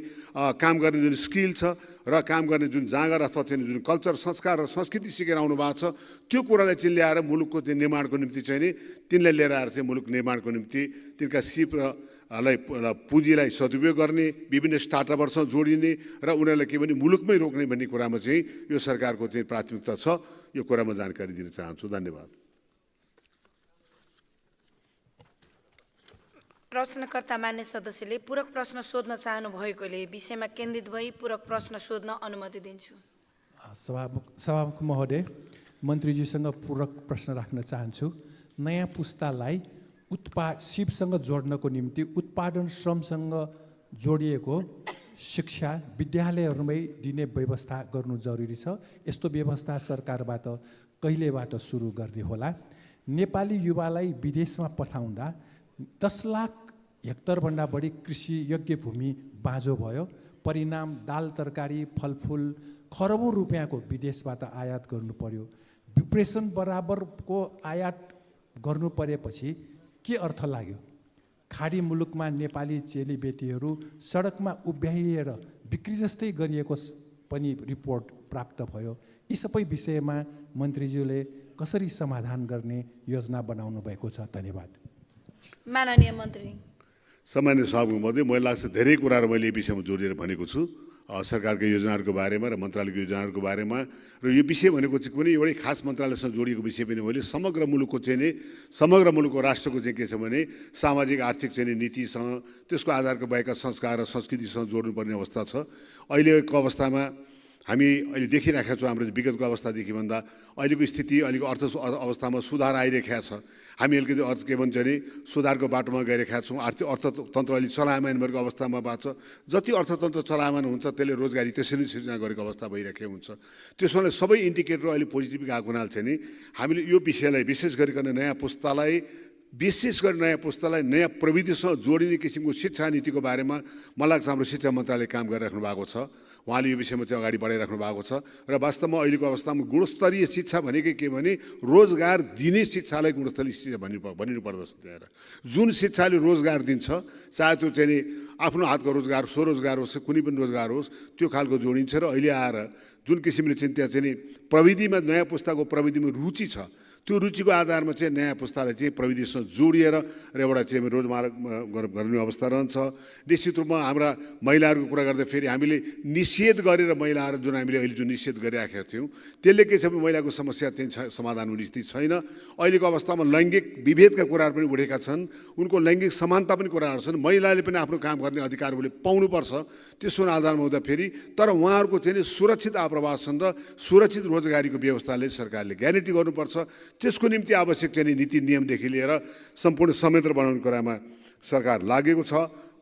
काम गर्ने जुन स्किल छ र काम गर्ने जुन जाँगर अथवा चाहिँ जुन कल्चर, संस्कार र संस्कृति सिकेर आउनु भएको छ त्यो कुरालाई चाहिँ ल्याएर मुलुकको चाहिँ निर्माणको निम्ति चाहिँ नि तिनलाई लिएर आएर चाहिँ मुलुक निर्माणको निम्ति तिनका सिप र पुँजीलाई सदुपयोग गर्ने, विभिन्न स्टार्टअपहरूसँग जोडिने र उनीहरूलाई के भने मुलुकमै रोक्ने भन्ने कुरामा चाहिँ यो सरकारको चाहिँ प्राथमिकता छ। यो कुरामा जानकारी दिन चाहन्छु। धन्यवाद। प्रश्नकर्ता मान्य सदस्यले पूरक प्रश्न सोध्न चाहनु भएकोले विषयमा केन्द्रित भई पूरक प्रश्न सोध्न अनुमति दिन्छु। सभामुख महोदय, मन्त्रीजीसँग पूरक प्रश्न राख्न चाहन्छु। नयाँ पुस्तालाई सिपसँग जोड्नको निम्ति उत्पादन श्रमसँग जोडिएको शिक्षा विद्यालयहरूमै दिने व्यवस्था गर्नु जरुरी छ। यस्तो व्यवस्था सरकारबाट कहिलेबाट सुरु गर्ने होला? नेपाली युवालाई विदेशमा पठाउँदा 10 लाख हेक्टरभन्दा बढी कृषि योग्य भूमि बाँझो भयो। परिणाम दाल, तरकारी, फलफुल खरबौँ रुपियाँको विदेशबाट आयात गर्नु पर्यो। विप्रेसन बराबरको आयात गर्नु परेपछि के अर्थ लाग्यो? खाडी मुलुकमा नेपाली चेलीबेटीहरू सडकमा उभ्याइएर बिक्री जस्तै गरिएको पनि रिपोर्ट प्राप्त भयो। यी सबै विषयमा मन्त्रीज्यूले कसरी समाधान गर्ने योजना बनाउनु भएको छ? धन्यवाद। माननीय मन्त्री। सामान्य सभामुख महोदय, मलाई लाग्छ धेरै कुराहरू मैले यो विषयमा जोडेर भनेको छु सरकारको योजनाहरूको बारेमा र मन्त्रालयको योजनाहरूको बारेमा। र यो विषय भनेको चाहिँ कुनै एउटै खास मन्त्रालयसँग जोडिएको विषय पनि मैले समग्र मुलुकको चाहिँ नि समग्र मुलुकको राष्ट्रको चाहिँ के छ भने सामाजिक आर्थिक चाहिँ नीतिसँग त्यसको आधारको भएका संस्कार र संस्कृतिसँग जोड्नुपर्ने अवस्था छ। अहिलेको अवस्थामा हामी अहिले देखिरहेका छौँ हाम्रो विगतको अवस्थादेखि भन्दा अहिलेको स्थिति अहिलेको अवस्थामा सुधार आइरहेको छ। हामी अलिकति अर्थ के भन्छ भने सुधारको बाटोमा गइरहेका छौँ। अर्थतन्त्र अहिले चलायमान भएको अवस्थामा भएको छ। जति अर्थतन्त्र चलायमान हुन्छ त्यसले रोजगारी त्यसरी सिर्जना गरेको अवस्था भइरहेको हुन्छ। त्यसोले सबै इन्डिकेटर अहिले पोजिटिभ गएको हुनाले चाहिँ नि हामीले यो विषयलाई विशेष गरिकन नयाँ पुस्तालाई नयाँ प्रविधिसँग जोडिने किसिमको शिक्षा नीतिको बारेमा मलाई लाग्छ हाम्रो शिक्षा मन्त्रालयले काम गरिराख्नु भएको छ। उहाँले यो विषयमा चाहिँ अगाडि बढाइराख्नु भएको छ र वास्तवमा अहिलेको अवस्थामा गुणस्तरीय शिक्षा भनेकै के भने रोजगार दिने शिक्षालाई गुणस्तरीय शिक्षा भनिनु पर्दछ। त्यहाँ जुन शिक्षाले रोजगार दिन्छ, चाहे त्यो चाहिँ नि आफ्नो हातको रोजगार स्वरोजगार होस् कुनै पनि रोजगार होस्, त्यो खालको जोडिन्छ। र अहिले आएर जुन किसिमले चाहिँ त्यहाँ चाहिँ नि प्रविधिमा नयाँ पुस्ताको प्रविधिमा रुचि छ, त्यो रुचिको आधारमा चाहिँ नयाँ पुस्तालाई चाहिँ प्रविधिसँग जोडिएर र एउटा चाहिँ रोजगार गर्ने अवस्था रहन्छ। निश्चित रूपमा हाम्रा महिलाहरूको कुरा गर्दा फेरि हामीले निषेध गरेर महिलाहरू जुन हामीले अहिले जुन निषेध गरिराखेका थियौँ त्यसले के छ भने महिलाको समस्या चाहिँ समाधान हुने स्थिति छैन। अहिलेको अवस्थामा लैङ्गिक विभेदका कुराहरू पनि उठेका छन्, उनको लैङ्गिक समानता पनि कुराहरू छन्। महिलाले पनि आफ्नो काम गर्ने अधिकार उसले पाउनुपर्छ। त्यसो आधारमा हुँदाखेरि तर उहाँहरूको चाहिँ सुरक्षित आप्रवासन र सुरक्षित रोजगारीको व्यवस्थाले सरकारले ग्यारेन्टी गर्नुपर्छ। त्यसको निम्ति आवश्यक चाहिँ नीति नियमदेखि लिएर सम्पूर्ण संयन्त्र बनाउने कुरामा सरकार लागेको छ।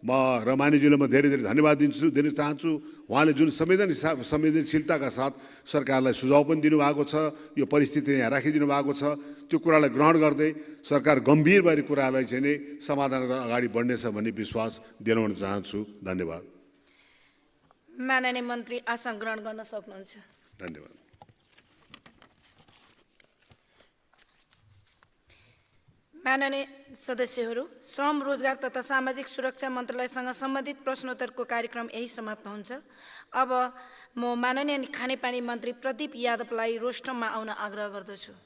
र मानिज्यूलाई म धेरै धेरै धन्यवाद दिन चाहन्छु। उहाँले जुन संवेदनशीलताका साथ सरकारलाई सुझाव पनि दिनुभएको छ, यो परिस्थिति यहाँ राखिदिनु भएको छ, त्यो कुरालाई ग्रहण गर्दै सरकार गम्भीर भएर कुरालाई चाहिँ नै समाधान गरेर अगाडि बढ्नेछ भन्ने विश्वास दिलाउन चाहन्छु। धन्यवाद। माननीय मन्त्री आसन ग्रहण गर्न सक्नुहुन्छ। धन्यवाद। माननीय सदस्यहरू, श्रम रोजगार तथा सामाजिक सुरक्षा मन्त्रालयसँग सम्बन्धित प्रश्नोत्तरको कार्यक्रम यही समाप्त हुन्छ। अब म माननीय खानेपानी मन्त्री प्रदीप यादवलाई रोस्टममा आउन आग्रह गर्दछु।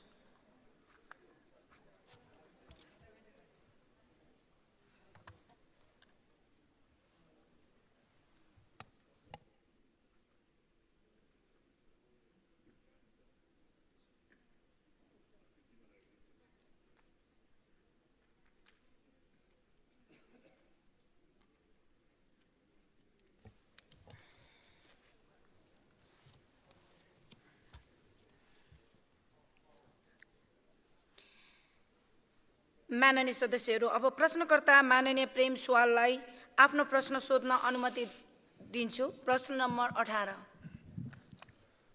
माननीय सदस्यहरू, अब प्रश्नकर्ता माननीय प्रेम सुवाललाई आफ्नो प्रश्न सोध्न अनुमति दिन्छु। प्रश्न नम्बर 18।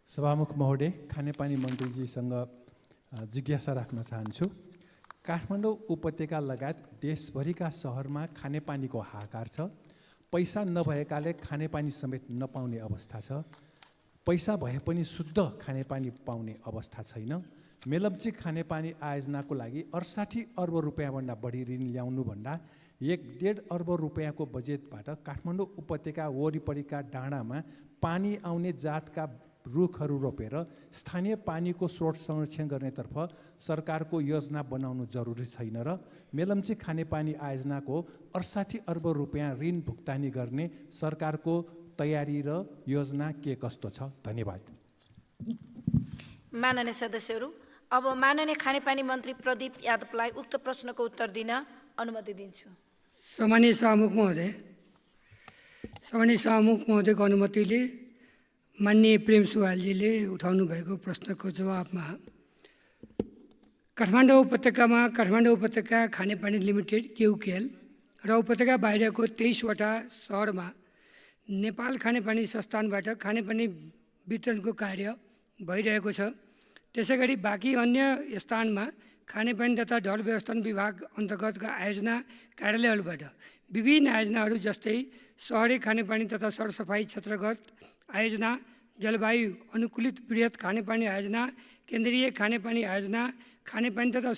सभामुख महोदय, खानेपानी मन्त्रीजीसँग जिज्ञासा राख्न चाहन्छु। काठमाडौँ उपत्यका लगायत देशभरिका सहरमा खानेपानीको हाहाकार छ। पैसा नभएकाले खानेपानी समेत नपाउने अवस्था छ। पैसा भए पनि शुद्ध खानेपानी पाउने अवस्था छैन। मेलम्ची खानेपानी आयोजनाको लागि 68 अर्ब रुपियाँभन्दा बढी ऋण ल्याउनु भन्दा 1.5 अर्ब रुपियाँको बजेटबाट काठमाडौँ उपत्यका वरिपरिका डाँडामा पानी आउने जातका रुखहरू रोपेर स्थानीय पानीको स्रोत संरक्षण गर्नेतर्फ सरकारको योजना बनाउनु जरुरी छैन र मेलम्ची खानेपानी आयोजनाको 68 अर्ब रुपियाँ ऋण भुक्तानी गर्ने सरकारको तयारी र योजना के कस्तो छ? धन्यवाद। माननीय सदस्यहरू, अब माननीय खानेपानी मन्त्री प्रदीप यादवलाई उक्त प्रश्नको उत्तर दिन अनुमति दिन्छु। सम्माननीय सभामुख महोदयको अनुमतिले माननीय प्रेम सुवालजीले उठाउनु भएको प्रश्नको जवाबमा काठमाडौँ उपत्यका खानेपानी लिमिटेड केयुकेएल र उपत्यका बाहिरको 23वटा सहरमा नेपाल खानेपानी संस्थानबाट खानेपानी वितरणको कार्य भइरहेको छ। त्यसैगरी बाँकी अन्य स्थानमा खानेपानी तथा ढल व्यवस्थापन विभाग अन्तर्गतका आयोजना कार्यालयहरूबाट विभिन्न आयोजनाहरू जस्तै सहरी खानेपानी तथा सरसफाई क्षेत्रगत आयोजना, जलवायु अनुकूलित वृहत खानेपानी आयोजना, केन्द्रीय खानेपानी आयोजना, खानेपानी तथा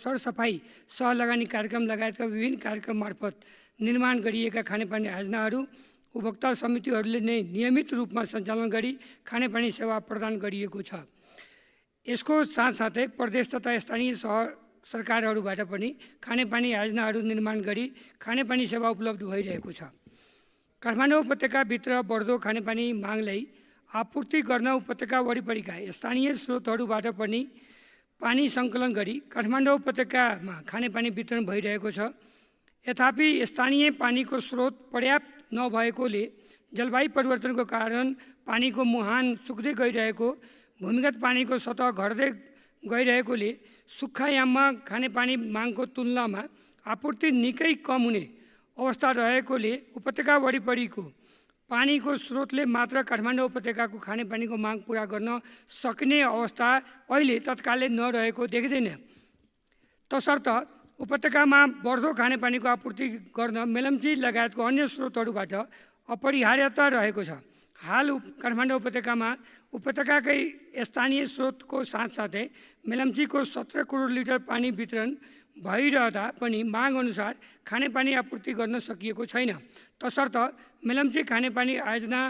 सरसफाई सहलगानी कार्यक्रम लगायतका विभिन्न कार्यक्रम मार्फत निर्माण गरिएका खानेपानी आयोजनाहरू उपभोक्ता समितिहरूले नै नियमित रूपमा सञ्चालन गरी खानेपानी सेवा प्रदान गरिएको छ। यसको साथसाथै प्रदेश तथा स्थानीय सरकारहरूबाट पनि खानेपानी आयोजनाहरू निर्माण गरी खानेपानी सेवा उपलब्ध भइरहेको छ। काठमाडौँ उपत्यकाभित्र बढ्दो खानेपानी मागलाई आपूर्ति गर्न उपत्यका वरिपरिका स्थानीय स्रोतहरूबाट पनि पानी सङ्कलन गरी काठमाडौँ उपत्यकामा खानेपानी वितरण भइरहेको छ। यथापि स्थानीय पानीको स्रोत पर्याप्त नभएकोले जलवायु परिवर्तनको कारण पानीको मुहान सुक्दै गइरहेको, भूमिगत पानीको सतह घट्दै गइरहेकोले सुक्खायाममा खानेपानी मागको तुलनामा आपूर्ति निकै कम हुने अवस्था रहेकोले उपत्यका वरिपरिको पानीको स्रोतले मात्र काठमाडौँ उपत्यकाको खानेपानीको माग पुरा गर्न सक्ने अवस्था अहिले तत्कालै नरहेको देखिँदैन। तसर्थ उपत्यकामा बढ्दो खानेपानीको आपूर्ति गर्न मेलम्ची लगायतको अन्य स्रोतहरूबाट अपरिहार्यता रहेको छ। हाल काठमाडौँ उपत्यकामा उपत्यकाकै स्थानीय स्रोतको साथसाथै मेलम्चीको 17 करोड लिटर पानी वितरण भइरहँदा पनि माग अनुसार खानेपानी आपूर्ति गर्न सकिएको छैन। तसर्थ मेलम्ची खानेपानी आयोजना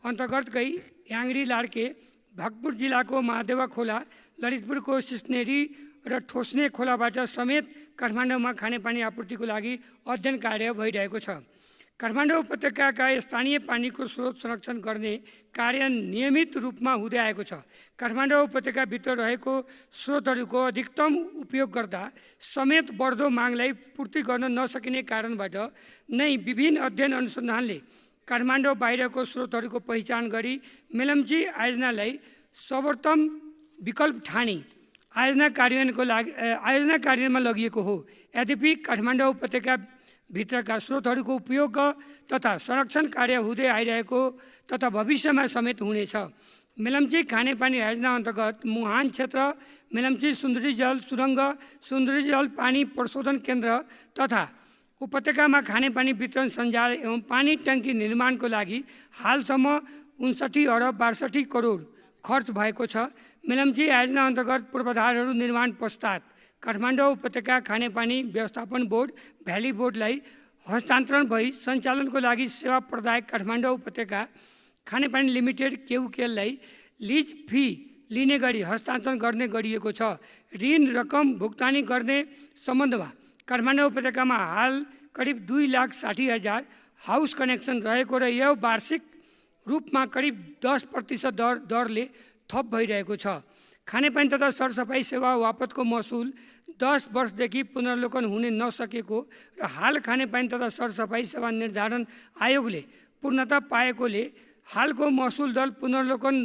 अन्तर्गतकै याङ्री लार्के, भक्तपुर जिल्लाको महादेवा खोला, ललितपुरको सिस्नेरी र ठोस्ने खोलाबाट समेत काठमाडौँमा खानेपानी आपूर्तिको लागि अध्ययन कार्य भइरहेको छ। काठमाडौँ उपत्यकाका स्थानीय पानीको स्रोत संरक्षण गर्ने कार्य नियमित रूपमा हुँदै आएको छ। काठमाडौँ उपत्यकाभित्र रहेको स्रोतहरूको अधिकतम उपयोग गर्दा समेत बढ्दो मागलाई पूर्ति गर्न नसकिने कारणबाट नै विभिन्न अध्ययन अनुसन्धानले काठमाडौँ बाहिरको स्रोतहरूको पहिचान गरी मेलम्ची आयोजनालाई सर्वोत्तम विकल्प ठानी आयोजना कार्यान्वयनमा लगिएको हो। यद्यपि काठमाडौँ उपत्यका भित्रका स्रोतहरूको उपयोग तथा संरक्षण कार्य हुँदै आइरहेको तथा भविष्यमा समेत हुनेछ। मेलम्ची खानेपानी योजना अन्तर्गत मुहान क्षेत्र मेलम्ची सुन्दरी जल सुरङ्ग, सुन्दरी जल पानी प्रशोधन केन्द्र तथा उपत्यकामा खानेपानी वितरण सञ्जाल एवं पानी ट्याङ्की निर्माणको लागि हालसम्म 59 अरब 62 करोड खर्च भएको छ। मेलम्ची योजना अन्तर्गत पूर्वाधारहरू निर्माण पश्चात काठमाडौँ उपत्यका खानेपानी व्यवस्थापन बोर्ड भ्याली बोर्डलाई हस्तान्तरण भई सञ्चालनको लागि सेवा प्रदायक काठमाडौँ उपत्यका खानेपानी लिमिटेड केयुकेएललाई लिज फी लिने गरी हस्तान्तरण गर्ने गरिएको छ। ऋण रकम भुक्तानी गर्ने सम्बन्धमा काठमाडौँ उपत्यकामा हाल करिब 2,60,000 हाउस कनेक्सन रहेको र यो वार्षिक रूपमा करिब 10% दरले थप भइरहेको छ। खानेपानी तथा सरसफाइ सेवा वापतको महसुल 10 वर्षदेखि पुनर्लोकन हुने नसकेको र हाल खानेपानी तथा सरसफाइ सेवा निर्धारण आयोगले पूर्णता पाएकोले हालको महसुल दर पुनर्लोकन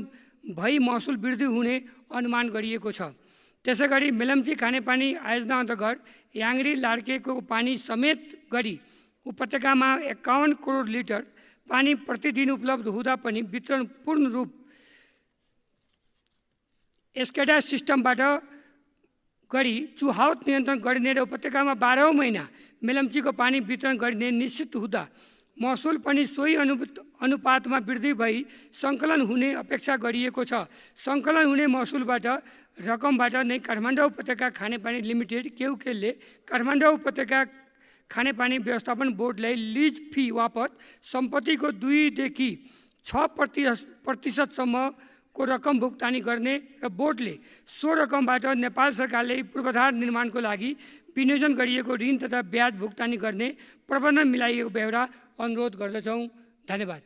भई महसुल वृद्धि हुने अनुमान गरिएको छ। त्यसैगरी मेलम्ची खानेपानी योजना अन्तर्गत याङ्री लार्केको पानी समेत गरी उपत्यकामा 51 करोड लिटर पानी प्रतिदिन उपलब्ध हुँदा पनि वितरण पूर्ण रूप एस्केडा सिस्टमबाट गरी चुहावट नियन्त्रण गरिने र उपत्यकामा 12औं महिना मेलम्चीको पानी वितरण गरिने निश्चित हुँदा महसुल पनि सोही अनुपातमा वृद्धि भई सङ्कलन हुने अपेक्षा गरिएको छ। सङ्कलन हुने महसुलबाट रकमबाट नै काठमाडौँ उपत्यका खानेपानी लिमिटेड केयुकेएलले काठमाडौँ उपत्यका खानेपानी व्यवस्थापन बोर्डलाई लिज फी वापत सम्पत्तिको 2 देखि 6% सम्मको रकम भुक्तानी गर्ने र बोर्डले सो रकमबाट नेपाल सरकारले पूर्वाधार निर्माणको लागि विनियोजन गरिएको ऋण तथा ब्याज भुक्तानी गर्ने प्रबन्धन मिलाइएको बेहोरा अनुरोध गर्दछौँ। धन्यवाद।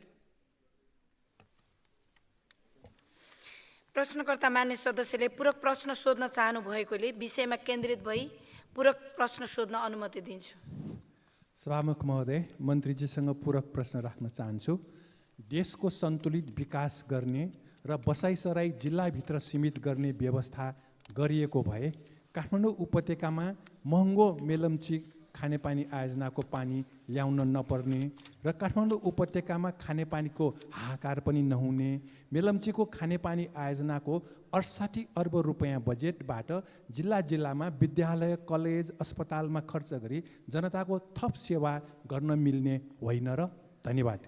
प्रश्नकर्ता मान्य सदस्यले पूरक प्रश्न सोध्न चाहनु भएकोले विषयमा केन्द्रित भई पूरक प्रश्न सोध्न अनुमति दिन्छु। सभामुख महोदय, मन्त्रीजीसँग पूरक प्रश्न राख्न चाहन्छु। देशको सन्तुलित विकास गर्ने र बसाइसराई जिल्लाभित्र सीमित गर्ने व्यवस्था गरिएको भए काठमाडौँ उपत्यकामा महँगो मेलम्ची खानेपानी आयोजनाको पानी ल्याउन नपर्ने र काठमाडौँ उपत्यकामा खानेपानीको हाहाकार पनि नहुने, मेलम्चीको खानेपानी आयोजनाको 68 अर्ब रुपैयाँ बजेटबाट जिल्ला जिल्लामा विद्यालय, कलेज, अस्पतालमा खर्च गरी जनताको थप सेवा गर्न मिल्ने होइन र? धन्यवाद।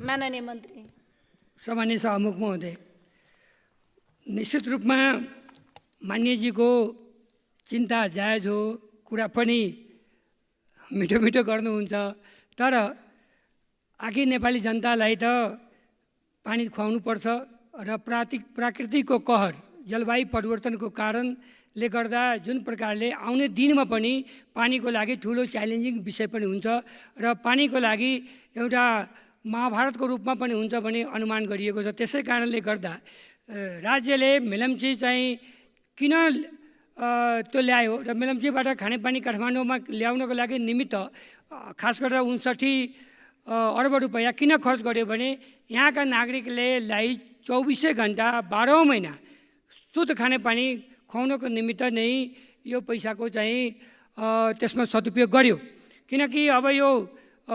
माननीय मन्त्री। सम्माननीय सभामुख महोदय, निश्चित रूपमा मान्यजीको चिन्ता जायज हो, कुरा पनि मिठो मिठो गर्नुहुन्छ। तर आखिर नेपाली जनतालाई त पानी खुवाउनुपर्छ र प्राकृतिकको कहर जलवायु परिवर्तनको कारणले गर्दा जुन प्रकारले आउने दिनमा पनि पानीको लागि ठुलो च्यालेन्जिङ विषय पनि हुन्छ र पानीको लागि एउटा महाभारतको रूपमा पनि हुन्छ भन्ने अनुमान गरिएको छ। त्यसै कारणले गर्दा राज्यले मेलम्ची चाहिँ किन त्यो ल्यायो र मेलम्चीबाट खानेपानी काठमाडौँमा ल्याउनको लागि निमित्त खास गरेर 59 अर्ब रुपैयाँ किन खर्च गर्यो भने यहाँका नागरिकले 24 घन्टा 12औं महिना शुद्ध खानेपानी खुवाउनको निमित्त नै यो पैसाको चाहिँ त्यसमा सदुपयोग गर्यो। किनकि अब यो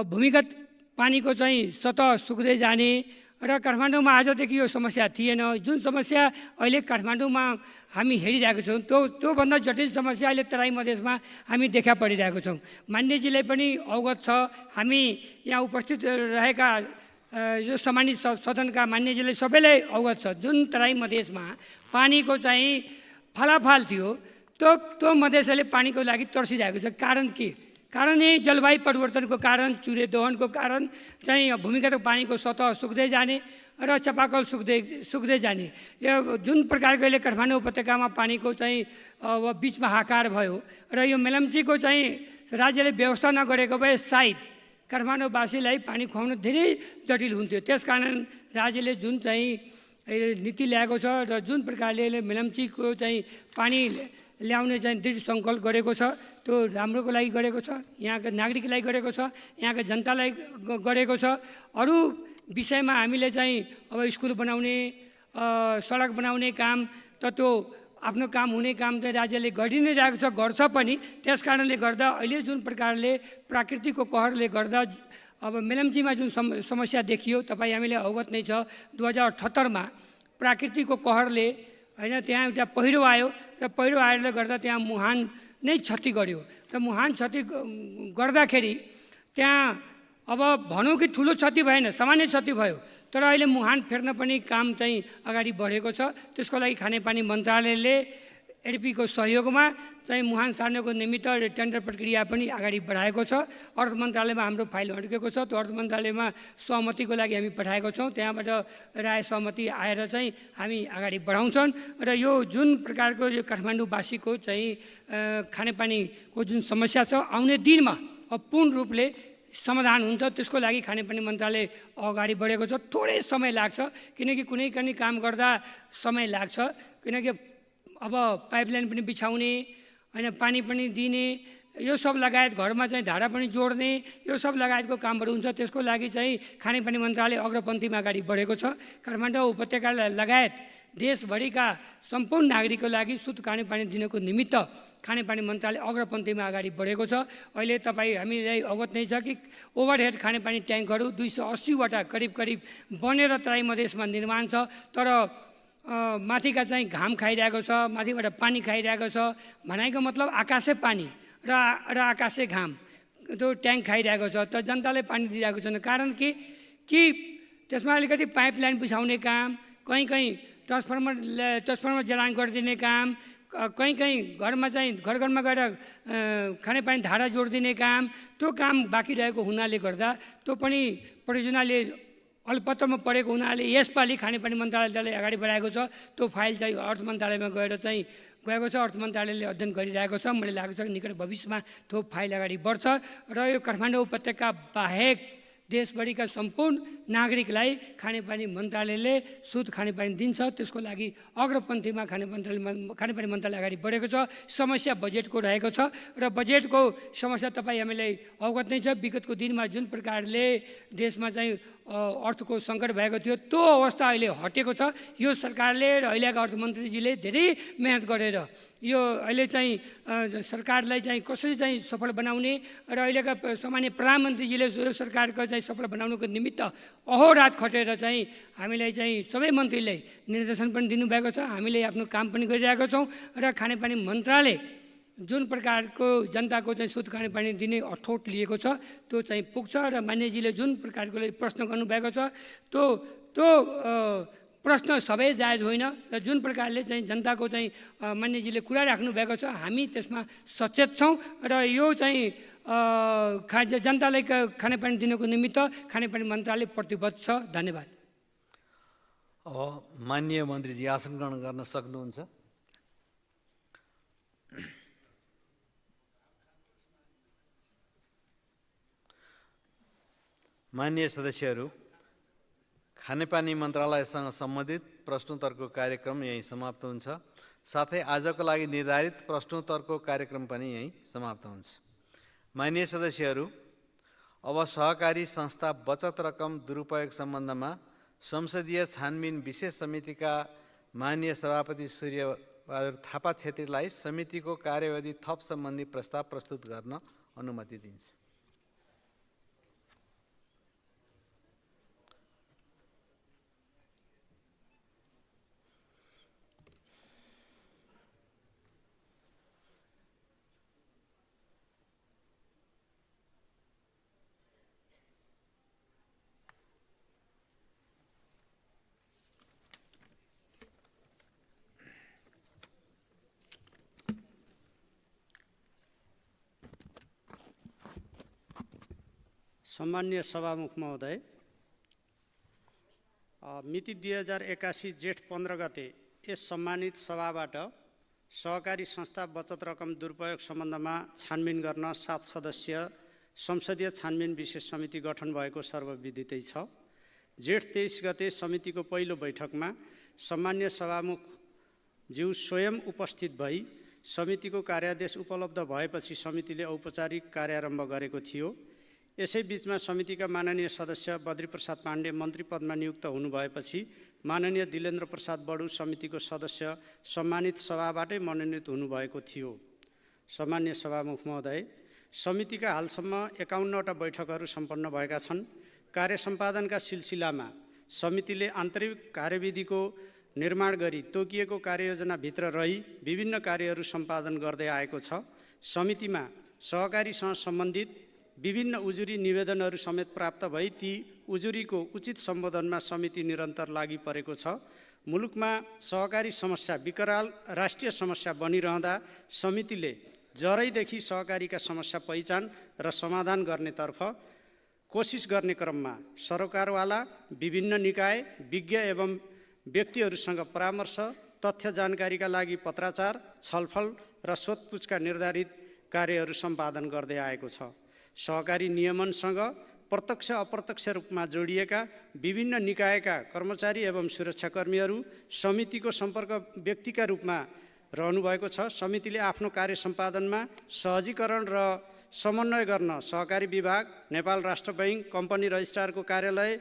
भूमिगत पानीको चाहिँ सतह सुक्दै जाने र काठमाडौँमा आजदेखि यो समस्या थिएन। जुन समस्या अहिले काठमाडौँमा हामी हेरिरहेको छौँ त्योभन्दा जटिल समस्या अहिले तराई मधेसमा हामी देखा परिरहेको छौँ। मान्यजीलाई पनि अवगत छ, हामी यहाँ उपस्थित रहेका यो सम्मानित सदनका मान्यजीलाई सबैलाई अवगत छ। जुन तराई मधेसमा पानीको चाहिँ फलाफल थियो त्यो मधेसले पानीको लागि तर्सिरहेको छ। कारण के? कारण यही जलवायु परिवर्तनको कारण, चुरे दोहनको कारण चाहिँ भूमिगत पानीको सतह सुक्दै जाने र चापाकल सुक्दै जाने। यो जुन प्रकारको अहिले काठमाडौँ उपत्यकामा पानीको चाहिँ अब बिचमा हाहाकार भयो र यो मेलम्चीको चाहिँ राज्यले व्यवस्था नगरेको भए सायद काठमाडौँवासीलाई पानी खुवाउन धेरै जटिल हुन्थ्यो। त्यसकारण राज्यले जुन चाहिँ नीति ल्याएको छ र जुन प्रकारले मेलम्चीको चाहिँ पानी ल्याउने चाहिँ दृढ सङ्कल्प गरेको छ त्यो राम्रोको लागि गरेको छ, यहाँका नागरिकलाई गरेको छ, यहाँका जनतालाई गरेको छ। अरू विषयमा हामीले चाहिँ अब स्कुल बनाउने, सडक बनाउने काम त त्यो आफ्नो काम हुने काम चाहिँ राज्यले गरि नै रहेको छ, गर्छ पनि। त्यस कारणले गर्दा अहिले जुन प्रकारले प्राकृतिकको कहरले गर्दा अब मेलम्चीमा जुन समस्या देखियो, तपाईँ हामीले अवगत नै छ। 2078मा प्राकृतिकको कहरले होइन त्यहाँ एउटा पहिरो आयो र पहिरो आएरले गर्दा त्यहाँ मुहान नै क्षति गर्यो र मुहान क्षति गर्दाखेरि त्यहाँ अब भनौँ कि ठुलो क्षति भएन, सामान्य क्षति भयो। तर अहिले मुहान फेर्न पनि काम चाहिँ अगाडि बढेको छ। त्यसको लागि खानेपानी मन्त्रालयले एडीपीको सहयोगमा चाहिँ मुहान सार्नको निमित्त टेन्डर प्रक्रिया पनि अगाडि बढाएको छ। अर्थ मन्त्रालयमा हाम्रो फाइल अड्केको छ। त्यो अर्थ मन्त्रालयमा सहमतिको लागि हामी पठाएको छौँ। त्यहाँबाट राय सहमति आएर चाहिँ हामी अगाडि बढाउँछन् र यो जुन प्रकारको यो काठमाडौँवासीको चाहिँ खानेपानीको जुन समस्या छ आउने दिनमा पूर्ण रूपले समाधान हुन्छ, त्यसको लागि खानेपानी मन्त्रालय अगाडि बढेको छ। थोरै समय लाग्छ किनकि कुनै पनि काम गर्दा समय लाग्छ, किनकि अब पाइपलाइन पनि बिछाउने होइन, पानी पनि दिने, यो सब लगायत घरमा चाहिँ धारा पनि जोड्ने, यो सब लगायतको कामहरू हुन्छ। त्यसको लागि चाहिँ खानेपानी मन्त्रालय अग्रपन्थीमा अगाडि बढेको छ। काठमाडौँ उपत्यका लगायत देशभरिका सम्पूर्ण नागरिकको लागि शुद्ध खानेपानी दिनको निमित्त खानेपानी मन्त्रालय अग्रपन्थीमा अगाडि बढेको छ। अहिले तपाईँ हामीलाई अवगत नै छ कि ओभरहेड खानेपानी ट्याङ्कहरू 280वटा करिब बनेर तराई मधेसमा निर्माण छ। तर माथिका चाहिँ घाम खाइरहेको छ, माथिबाट पानी खाइरहेको छ। भनाइको मतलब आकाशे पानी र आकाशे घाम, त्यो ट्याङ्क खाइरहेको छ, तर जनताले पानी दिइरहेको छैन। कारण कि त्यसमा अलिकति पाइपलाइन बिछाउने काम, कहीँ ट्रान्सफर्मर जलान गरिदिने काम, कहीँ घरमा चाहिँ घरमा गएर खानेपानी धारा जोडिदिने काम, त्यो काम बाँकी रहेको हुनाले गर्दा त्यो पनि परियोजनाले अल्पत्रमा परेको हुनाले यसपालि खानेपानी मन्त्रालयले अगाडि बढाएको छ। त्यो फाइल चाहिँ अर्थ मन्त्रालयमा गएको छ। अर्थ मन्त्रालयले अध्ययन गरिरहेको छ। मलाई लाग्छ कि निकट भविष्यमा त्यो फाइल अगाडि बढ्छ र यो काठमाडौँ उपत्यका बाहेक देशभरिका सम्पूर्ण नागरिकलाई खानेपानी मन्त्रालयले शुद्ध खानेपानी दिन्छ। त्यसको लागि अग्रपन्थीमा खानेपानी मन्त्रालय अगाडि बढेको छ। समस्या बजेटको रहेको छ र बजेटको समस्या तपाईँ हामीलाई अवगत नै छ। विगतको दिनमा जुन प्रकारले देशमा चाहिँ अर्थको सङ्कट भएको थियो, त्यो अवस्था अहिले हटेको छ। यो सरकारले र अहिलेका अर्थमन्त्रीजीले धेरै मेहनत गरेर यो अहिले चाहिँ सरकारलाई चाहिँ कसरी चाहिँ सफल बनाउने र अहिलेका सामान्य प्रधानमन्त्रीजीले यो सरकारको चाहिँ सफल बनाउनुको निमित्त अहोरात खटेर चाहिँ हामीलाई चाहिँ सबै मन्त्रीलाई निर्देशन पनि दिनुभएको छ। हामीले आफ्नो काम पनि गरिरहेका छौँ र खानेपानी मन्त्रालय जुन प्रकारको जनताको चाहिँ शुद्ध खानेपानी दिने अठोट लिएको छ त्यो चाहिँ पुग्छ र मान्यजीले जुन प्रकारको प्रश्न गर्नुभएको छ त्यो प्रश्न सबै जायज होइन र जुन प्रकारले चाहिँ जनताको चाहिँ मान्यजीले कुरा राख्नुभएको छ हामी त्यसमा सचेत छौँ र यो चाहिँ जनतालाई खानेपानी दिनको निमित्त खानेपानी मन्त्रालय प्रतिबद्ध छ। धन्यवाद। अब माननीय मन्त्रीजी आसन ग्रहण गर्न सक्नुहुन्छ। माननीय सदस्यहरू, खानेपानी मन्त्रालयसँग सम्बन्धित प्रश्नोत्तरको कार्यक्रम यही समाप्त हुन्छ। साथै आजको लागि निर्धारित प्रश्नोत्तरको कार्यक्रम पनि यही समाप्त हुन्छ। माननीय सदस्यहरू, अब सहकारी संस्था बचत रकम दुरुपयोग सम्बन्धमा संसदीय छानबिन विशेष समितिका माननीय सभापति सूर्यबहादुर थापा छेत्रीलाई समितिको कार्यविधि थप सम्बन्धी प्रस्ताव प्रस्तुत गर्न अनुमति दिन्छ। सम्मान्य सभामुख महोदय, मिति 2081 जेठ 15 गते यस सम्मानित सभाबाट सहकारी संस्था बचत रकम दुरुपयोग सम्बन्धमा छानबिन गर्न 7 सदस्यीय संसदीय छानबिन विशेष समिति गठन भएको सर्वविदितै छ। जेठ 23 गते समितिको पहिलो बैठकमा सम्मान्य सभामुख ज्यू स्वयं उपस्थित भई समितिको कार्यादेश उपलब्ध भएपछि समितिले औपचारिक कार्यारम्भ गरेको थियो। यसै बीचमा समितिका माननीय सदस्य बद्रीप्रसाद पाण्डे मन्त्री पदमा नियुक्त हुनुभएपछि माननीय दिलेन्द्र प्रसाद बडु समितिको सदस्य सम्मानित सभाबाटै मनोनित हुनुभएको थियो। सम्मान्य सभामुख महोदय, समितिका हालसम्म 51वटा बैठकहरू सम्पन्न भएका छन्। कार्य सम्पादनका सिलसिलामा समितिले आन्तरिक कार्यविधिको निर्माण गरी तोकिएको कार्ययोजनाभित्र रही विभिन्न कार्यहरू सम्पादन गर्दै आएको छ। समितिमा सहकारीसँग सम्बन्धित विभिन्न उजुरी निवेदनहरू समेत प्राप्त भई ती उजुरीको उचित सम्बोधनमा समिति निरन्तर लागि परेको छ। मुलुकमा सहकारी समस्या विकराल राष्ट्रिय समस्या बनिरहँदा समितिले जरैदेखि सहकारीका समस्या पहिचान र समाधान गर्नेतर्फ कोसिस गर्ने क्रममा सरकारवाला विभिन्न निकाय विज्ञ एवं व्यक्तिहरूसँग परामर्श, तथ्य जानकारीका लागि पत्राचार, छलफल र सोधपुछका निर्धारित कार्यहरू सम्पादन गर्दै आएको छ। सहकारी नियमनसँग प्रत्यक्ष अप्रत्यक्ष रूपमा जोडिएका विभिन्न निकायका कर्मचारी एवं सुरक्षाकर्मीहरू समितिको सम्पर्क व्यक्तिका रूपमा रहनुभएको छ। समितिले आफ्नो कार्य सम्पादनमा सहजीकरण र समन्वय गर्न सहकारी विभाग, नेपाल राष्ट्र बैङ्क, कम्पनी रजिस्ट्रारको कार्यालय,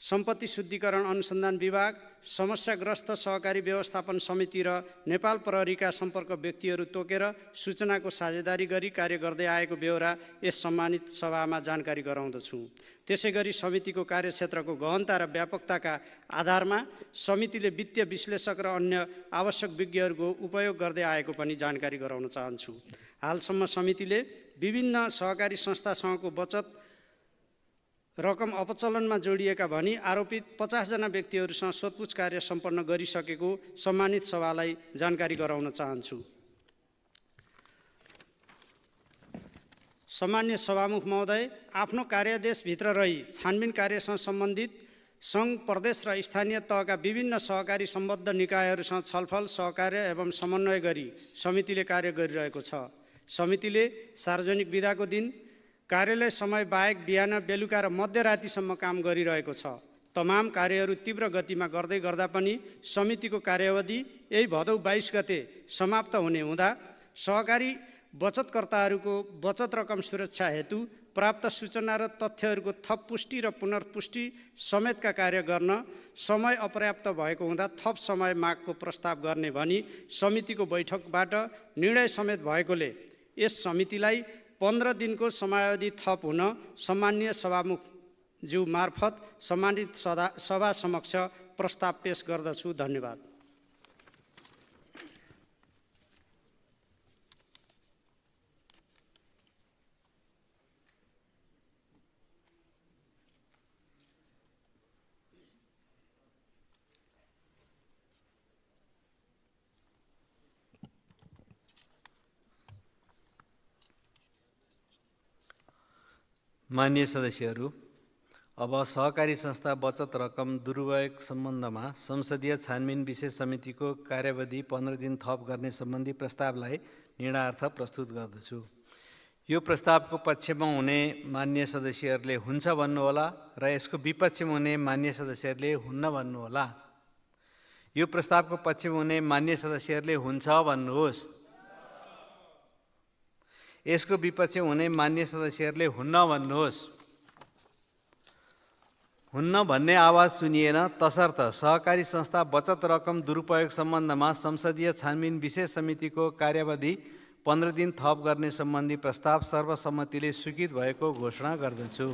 सम्पत्ति शुद्धिकरण अनुसन्धान विभाग, समस्याग्रस्त सहकारी व्यवस्थापन समिति र नेपाल प्रहरीका सम्पर्क व्यक्तिहरू तोकेर सूचनाको साझेदारी गरी कार्य गर्दै आएको बेहोरा यस सम्मानित सभामा जानकारी गराउँदछु। त्यसैगरी समितिको कार्यक्षेत्रको गहनता र व्यापकताका आधारमा समितिले वित्तीय विश्लेषक र अन्य आवश्यक विज्ञहरूको उपयोग गर्दै आएको पनि जानकारी गराउन चाहन्छु। हालसम्म समितिले विभिन्न सहकारी संस्थासँगको बचत रकम अपचलनमा जोडिएका भनी आरोपित 50 जना व्यक्तिहरूसँग सोधपुछ कार्य सम्पन्न गरिसकेको सम्मानित सभालाई जानकारी गराउन चाहन्छु। सम्मान्य सभामुख महोदय, आफ्नो कार्यदेशभित्र रही छानबिन कार्यसँग सम्बन्धित सङ्घ, प्रदेश र स्थानीय तहका विभिन्न सहकारी सम्बद्ध निकायहरूसँग छलफल, सहकार्य एवं समन्वय गरी समितिले कार्य गरिरहेको छ। समितिले सार्वजनिक बिदाको दिन कार्यालय समय बाहेक बिहान, बेलुका र मध्यरातिसम्म काम गरिरहेको छ। तमाम कार्यहरू तीव्र गतिमा गर्दै गर्दा पनि समितिको कार्यावधि यही भदौ 22 गते समाप्त हुने हुँदा सहकारी बचतकर्ताहरूको बचत रकम सुरक्षा हेतु प्राप्त सूचना र तथ्यहरूको थप पुष्टि र पुनर्पुष्टि समेतका कार्य गर्न समय अपर्याप्त भएको हुँदा थप समय मागको प्रस्ताव गर्ने भनी समितिको बैठकबाट निर्णय समेत भएकोले यस समितिलाई 15 दिनको समयावधि थप हुन सम्माननीय सभामुखज्यू मार्फत सम्मानित सभा समक्ष प्रस्ताव पेश गर्दछु। धन्यवाद। माननीय सदस्यहरू, अब सहकारी संस्था बचत रकम दुरुपयोग सम्बन्धमा संसदीय छानबिन विशेष समितिको कार्यावधि 15 दिन थप गर्ने सम्बन्धी प्रस्तावलाई निर्णयार्थ प्रस्तुत गर्दछु। यो प्रस्तावको पक्षमा हुने माननीय सदस्यहरूले हुन्छ भन्नुहोला र यसको विपक्षमा हुने माननीय सदस्यहरूले हुन्न भन्नुहोला। यो प्रस्तावको पक्षमा हुने माननीय सदस्यहरूले हुन्छ भन्नुहोस्। यसको विपक्षमा हुने माननीय सदस्यहरूले हुन्न भन्नुहोस्। हुन्न भन्ने आवाज सुनिएन, तसर्थ सहकारी संस्था बचत रकम दुरुपयोग सम्बन्धमा संसदीय छानबिन विशेष समितिको कार्यावधि 15 दिन थप गर्ने सम्बन्धी प्रस्ताव सर्वसम्मतिले स्वीकृत भएको घोषणा गर्दछु।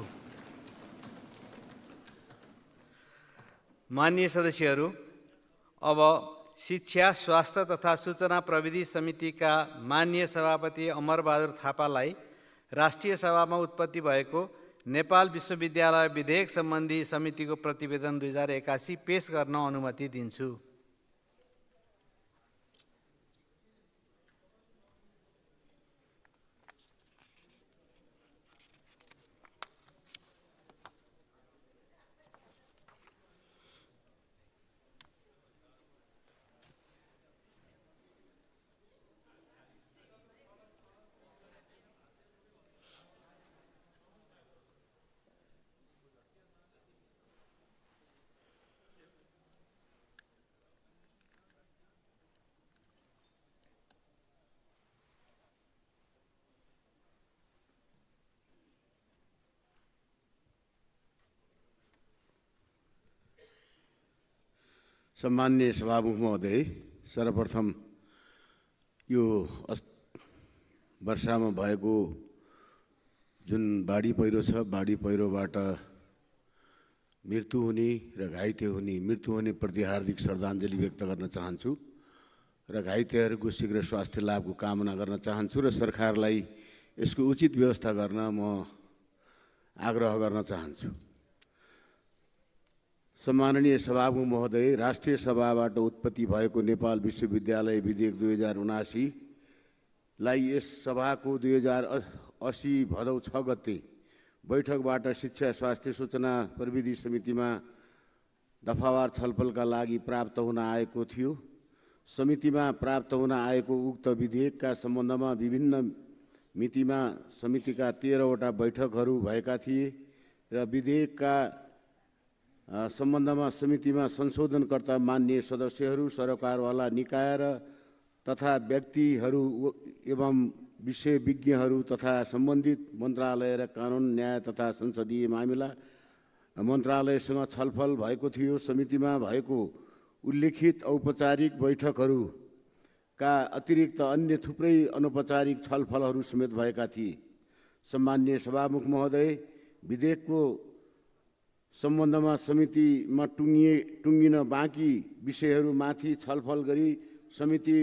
माननीय सदस्यहरू, अब शिक्षा, स्वास्थ्य तथा सूचना प्रविधि समितिका माननीय सभापति अमरबहादुर थापालाई राष्ट्रिय सभामा उत्पत्ति भएको नेपाल विश्वविद्यालय विधेयक सम्बन्धी समितिको प्रतिवेदन 2081 पेश गर्न अनुमति दिन्छु। सम्माननीय सभामुख महोदय, सर्वप्रथम यो वर्षामा भएको जुन बाढी पहिरो छ, बाढी पहिरोबाट मृत्यु हुने र घाइते हुने, मृत्यु हुनेप्रति हार्दिक श्रद्धाञ्जली व्यक्त गर्न चाहन्छु र घाइतेहरूको शीघ्र स्वास्थ्य लाभको कामना गर्न चाहन्छु र सरकारलाई यसको उचित व्यवस्था गर्न म आग्रह गर्न चाहन्छु। सम्माननीय सभामुख महोदय, राष्ट्रिय सभाबाट उत्पत्ति भएको नेपाल विश्वविद्यालय विधेयक 2079 लाई यस सभाको 2080 भदौ 6 गते बैठकबाट शिक्षा, स्वास्थ्य, सूचना प्रविधि समितिमा दफावार छलफलका लागि प्राप्त हुन आएको थियो। समितिमा प्राप्त हुन आएको उक्त विधेयकका सम्बन्धमा विभिन्न मितिमा समितिका 13वटा बैठकहरू भएका थिए र विधेयकका सम्बन्धमा समितिमा संशोधनकर्ता माननीय सदस्यहरू, सरकारवाला निकाय र तथा व्यक्तिहरू एवं विषय विज्ञहरू तथा सम्बन्धित मन्त्रालय र कानुन, न्याय तथा संसदीय मामिला मन्त्रालयसँग छलफल भएको थियो। समितिमा भएको उल्लेखित औपचारिक बैठकहरूका अतिरिक्त अन्य थुप्रै अनौपचारिक छलफलहरू समेत भएका थिए। सम्माननीय सभामुख महोदय, विधेयकको सम्बन्धमा समितिमा टुङ्गिन बाँकी विषयहरूमाथि छलफल गरी समिति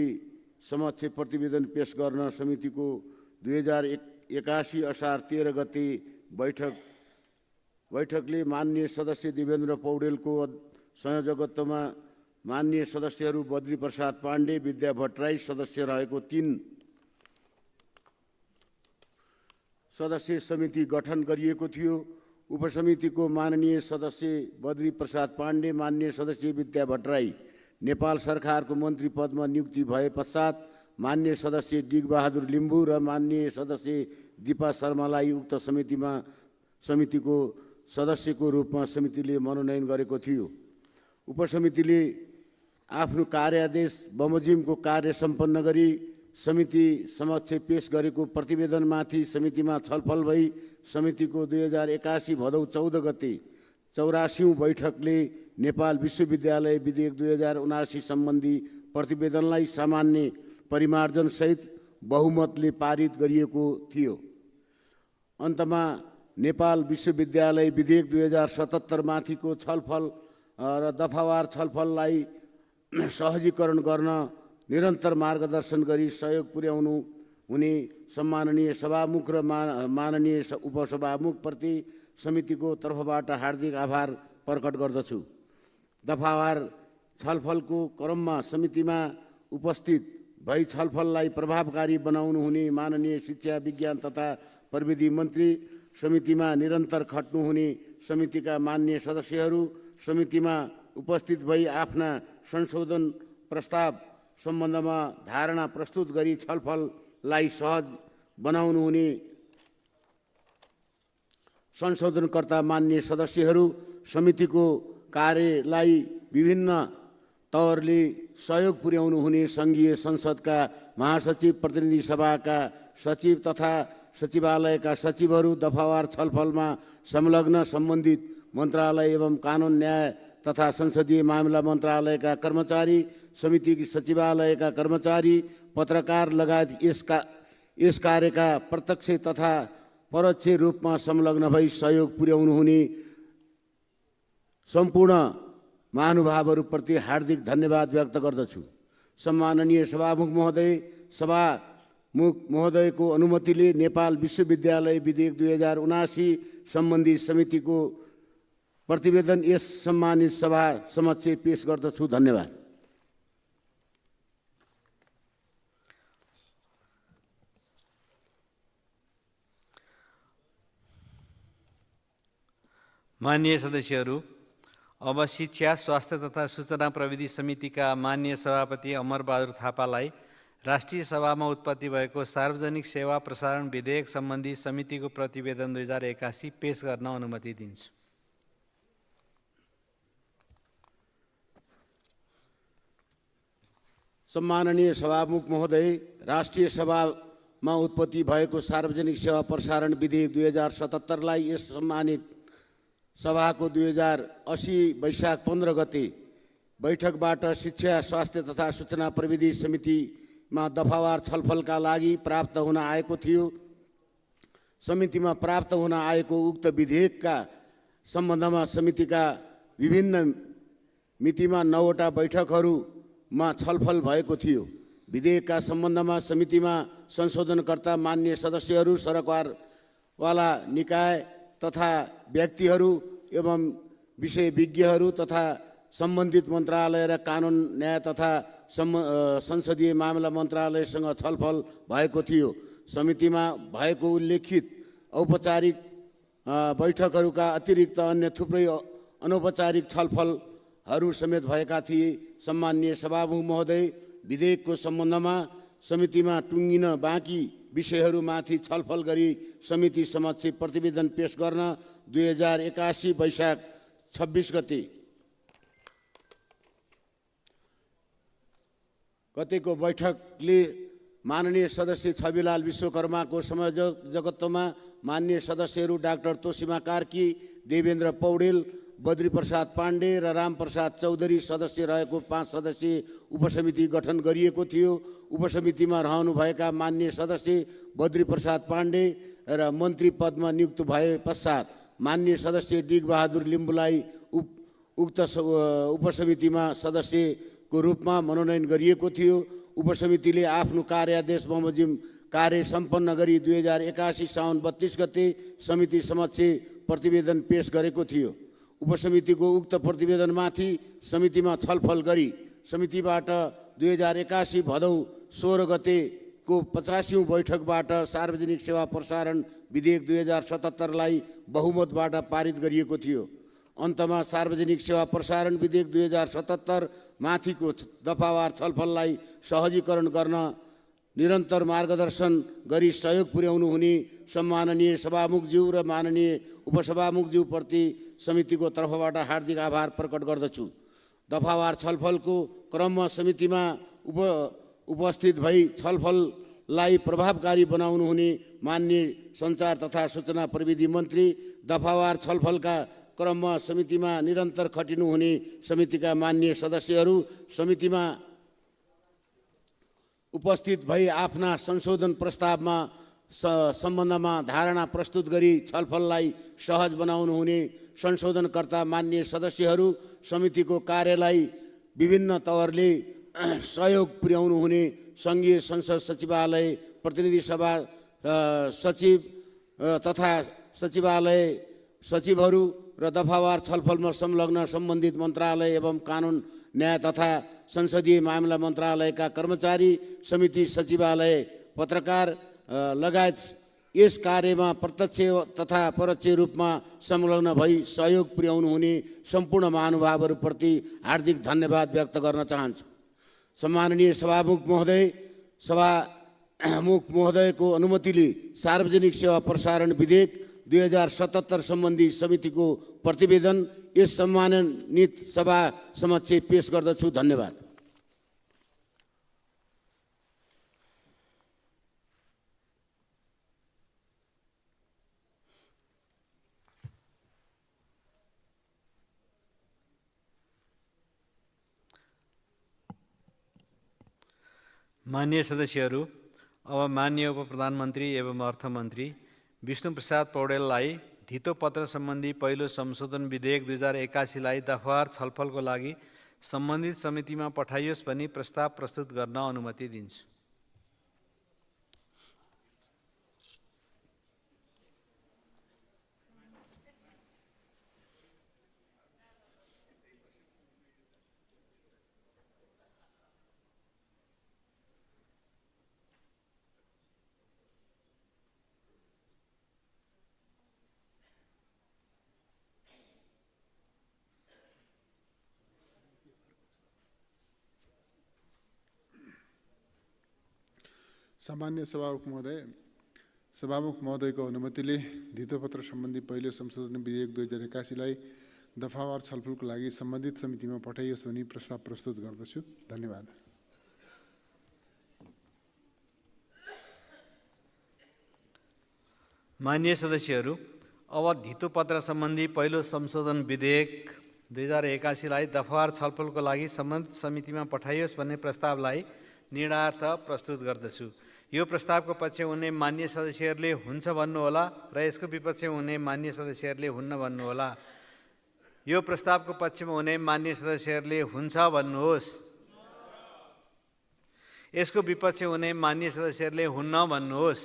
समक्ष प्रतिवेदन पेश गर्न समितिको 2081 असार 13 गते बैठकले माननीय सदस्य देवेन्द्र पौडेलको संयोजकत्वमा माननीय सदस्यहरू बद्री प्रसाद पाण्डे, विद्या भट्टराई सदस्य रहेको 3 सदस्य समिति गठन गरिएको थियो। उपसमितिको माननीय सदस्य बद्री प्रसाद पाण्डे, माननीय सदस्य विद्या भट्टराई नेपाल सरकारको मन्त्री पदमा नियुक्ति भए पश्चात माननीय सदस्य डिगबहादुर लिम्बू र माननीय सदस्य दीपा शर्मालाई उक्त समितिको सदस्यको रूपमा समितिले मनोनयन गरेको थियो। उपसमितिले आफ्नो कार्यादेश बमोजिमको कार्य सम्पन्न गरी समिति समक्ष पेश गरेको प्रतिवेदनमाथि समितिमा छलफल भई समितिको 2081 भदौ 14 गते 84औं बैठकले नेपाल विश्वविद्यालय विधेयक 2079 सम्बन्धी प्रतिवेदनलाई सामान्य परिमार्जनसहित बहुमतले पारित गरिएको थियो। अन्तमा नेपाल विश्वविद्यालय विधेयक 2077 माथिको छलफल र दफावार छलफललाई सहजीकरण गर्न निरन्तर मार्गदर्शन गरी सहयोग पुर्याउनु हुने सम्माननीय सभामुख र माननीय उपसभामुखप्रति समितिको तर्फबाट हार्दिक आभार प्रकट गर्दछु। दफावार छलफलको क्रममा समितिमा उपस्थित भई छलफललाई प्रभावकारी बनाउनु हुने माननीय शिक्षा, विज्ञान तथा प्रविधि मन्त्री, समितिमा निरन्तर खट्नुहुने समितिका माननीय सदस्यहरू, समितिमा उपस्थित भई आफ्ना संशोधन प्रस्ताव सम्बन्धमा धारणा प्रस्तुत गरी छलफललाई सहज बनाउनु हुने संशोधनकर्ता माननीय सदस्यहरू, समितिको कार्यलाई विभिन्न तवरले सहयोग पुर्याउनु हुने सङ्घीय संसदका महासचिव, प्रतिनिधि सभाका सचिव तथा सचिवालयका सचिवहरू, दफावार छलफलमा संलग्न सम्बन्धित मन्त्रालय एवं कानुन, न्याय तथा संसदीय मामिला मन्त्रालयका कर्मचारी, समिति सचिवालयका कर्मचारी, पत्रकार लगायत यस कार्यका प्रत्यक्ष तथा परोक्ष रूपमा संलग्न भई सहयोग पुर्याउनु हुने सम्पूर्ण महानुभावहरूप्रति हार्दिक धन्यवाद व्यक्त गर्दछु। सम्माननीय सभामुख महोदय, सभामुख महोदयको अनुमतिले नेपाल विश्वविद्यालय विधेयक 2079 सम्बन्धी समितिको प्रतिवेदन यस सम्मानित सभा समक्ष पेश गर्दछु। धन्यवाद। माननीय सदस्यहरू, अब शिक्षा, स्वास्थ्य तथा सूचना प्रविधि समितिका माननीय सभापति अमरबहादुर थापालाई राष्ट्रिय सभामा उत्पत्ति भएको सार्वजनिक सेवा प्रसारण विधेयक सम्बन्धी समितिको प्रतिवेदन 2081 पेश गर्न अनुमति दिन्छु। सम्माननीय सभामुख महोदय, राष्ट्रिय सभामा उत्पत्ति भएको सार्वजनिक सेवा प्रसारण विधेयक 2077 लाई यस सम्मानित सभाको 2080 वैशाख 15 गते बैठकबाट शिक्षा, स्वास्थ्य तथा सूचना प्रविधि समितिमा दफावार छलफलका लागि प्राप्त हुन आएको थियो। समितिमा प्राप्त हुन आएको उक्त विधेयकका सम्बन्धमा समितिका विभिन्न मितिमा 9वटा बैठकहरूमा छलफल भएको थियो। विधेयकका सम्बन्धमा समितिमा संशोधनकर्ता मान्य सदस्यहरू, सरकारवाला निकाय तथा व्यक्तिहरू एवं विषय विज्ञहरू तथा सम्बन्धित मन्त्रालय र कानुन, न्याय तथा संसदीय मामिला मन्त्रालयसँग छलफल भएको थियो। समितिमा भएको उल्लेखित औपचारिक बैठकहरूका अतिरिक्त अन्य थुप्रै अनौपचारिक छलफलहरू समेत भएका थिए। सम्माननीय सभामुख महोदय, विधेयकको सम्बन्धमा समितिमा टुङ्गिन बाँकी विषयहरूमाथि छलफल गरी समिति समक्ष प्रतिवेदन पेश गर्न 2081 वैशाख 26 गतेको बैठकले माननीय सदस्य छविलाल विश्वकर्माको संयोजकत्वमा माननीय सदस्यहरू डाक्टर तोसीमा कार्की, देवेन्द्र पौडेल, बद्री प्रसाद पाण्डे र रामप्रसाद चौधरी सदस्य रहेको 5 सदस्यीय उपसमिति गठन गरिएको थियो। उपसमितिमा रहनुभएका माननीय सदस्य बद्री प्रसाद पाण्डे र मन्त्री पदमा नियुक्त भए पश्चात माननीय सदस्य डिगबहादुर लिम्बुलाई उक्त उपसमितिमा सदस्यको रूपमा मनोनयन गरिएको थियो। उपसमितिले आफ्नो कार्यादेश बमोजिम कार्य सम्पन्न गरी 2081 साउन 32 गते समिति समक्ष प्रतिवेदन पेश गरेको थियो। उपसमितिको उक्त प्रतिवेदनमाथि समितिमा छलफल गरी समितिबाट 2081 भदौ 16 गतेको 50औं बैठकबाट सार्वजनिक सेवा प्रसारण विधेयक 2077लाई बहुमतबाट पारित गरिएको थियो। अन्तमा सार्वजनिक सेवा प्रसारण विधेयक 2077 माथिको दफावार छलफललाई सहजीकरण गर्न निरन्तर मार्गदर्शन गरी सहयोग पुर्याउनु हुने सम्माननीय सभामुखज्यू र माननीय उपसभामुखज्यूप्रति समितिको तर्फबाट हार्दिक आभार प्रकट गर्दछु। दफावार छलफलको क्रममा समितिमा उपस्थित भई छलफललाई प्रभावकारी बनाउनु हुने माननीय सञ्चार तथा सूचना प्रविधि मन्त्री, दफावार छलफलका क्रममा समितिमा निरन्तर खटिनु हुने समितिका माननीय सदस्यहरू, समितिमा उपस्थित भई आफ्ना संशोधन प्रस्तावमा सम्बन्धमा धारणा प्रस्तुत गरी छलफललाई सहज बनाउनु हुने संशोधनकर्ता माननीय सदस्यहरू, समितिको कार्यलाई विभिन्न तवरले सहयोग पुर्याउनु हुने सङ्घीय संसद सचिवालय, प्रतिनिधि सभा सचिव तथा सचिवालय सचिवहरू र दफावार छलफलमा संलग्न सम्बन्धित मन्त्रालय एवं कानुन, न्याय तथा संसदीय मामिला मन्त्रालयका कर्मचारी, समिति सचिवालय, पत्रकार लगायत यस कार्यमा प्रत्यक्ष तथा परोक्ष रूपमा संलग्न भई सहयोग पुर्याउनु हुने सम्पूर्ण महानुभावहरूप्रति हार्दिक धन्यवाद व्यक्त गर्न चाहन्छु। सम्माननीय सभामुख महोदयको अनुमतिले सार्वजनिक सेवा प्रसारण विधेयक 2077 सम्बन्धी समितिको प्रतिवेदन यस सम्मानित सभा समक्ष पेश गर्दछु। धन्यवाद। माननीय सदस्यहरू, अब माननीय उप प्रधानमन्त्री एवं अर्थमन्त्री विष्णु प्रसाद पौडेललाई धितोपत्र सम्बन्धी पहिलो संशोधन विधेयक 2081 लाई दफावार छलफलको लागि सम्बन्धित समितिमा पठाइयोस् भनी प्रस्ताव प्रस्तुत गर्न अनुमति दिन्छु। सामान्य सभामुख महोदयको अनुमतिले धितोपत्र सम्बन्धी पहिलो संशोधन विधेयक 2081 लाई दफावार छलफलको लागि सम्बन्धित समितिमा पठाइयोस् भनी प्रस्ताव प्रस्तुत गर्दछु। धन्यवाद। माननीय सदस्यहरू, अब धितोपत्र सम्बन्धी पहिलो संशोधन विधेयक 2081लाई दफावार छलफलको लागि सम्बन्धित समितिमा पठाइयोस् भन्ने प्रस्तावलाई निर्णयार्थ प्रस्तुत गर्दछु। यो प्रस्तावको पक्षमा हुने मान्य सदस्यहरूले हुन्छ भन्नुहोला र यसको विपक्षमा हुने मान्य सदस्यहरूले हुन्न भन्नुहोला। यो प्रस्तावको पक्षमा हुने मान्य सदस्यहरूले हुन्छ भन्नुहोस्। यसको विपक्षमा हुने मान्य सदस्यहरूले हुन्न भन्नुहोस्।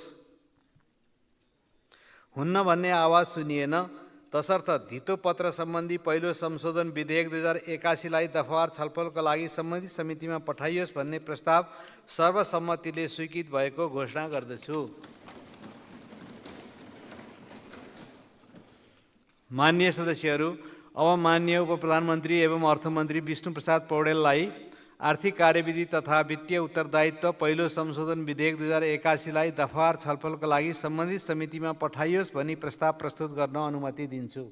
हुन्न भन्ने आवाज सुनिएन, तसर्थ धितो पत्र सम्बन्धी पहिलो संशोधन विधेयक 2081लाई दफावार छलफलको लागि सम्बन्धित समितिमा पठाइयोस् भन्ने प्रस्ताव सर्वसम्मतिले स्वीकृत भएको घोषणा गर्दछु। मान्य सदस्यहरू, अब माननीय उपप्रधानमन्त्री एवं अर्थमन्त्री विष्णु प्रसाद पौडेललाई आर्थिक कार्यविधि तथा वित्तीय उत्तरदायित्व पहिलो संशोधन विधेयक 2081लाई दफावार छलफलको लागि सम्बन्धित समितिमा पठाइयोस् भनी प्रस्ताव प्रस्तुत गर्न अनुमति दिन्छु।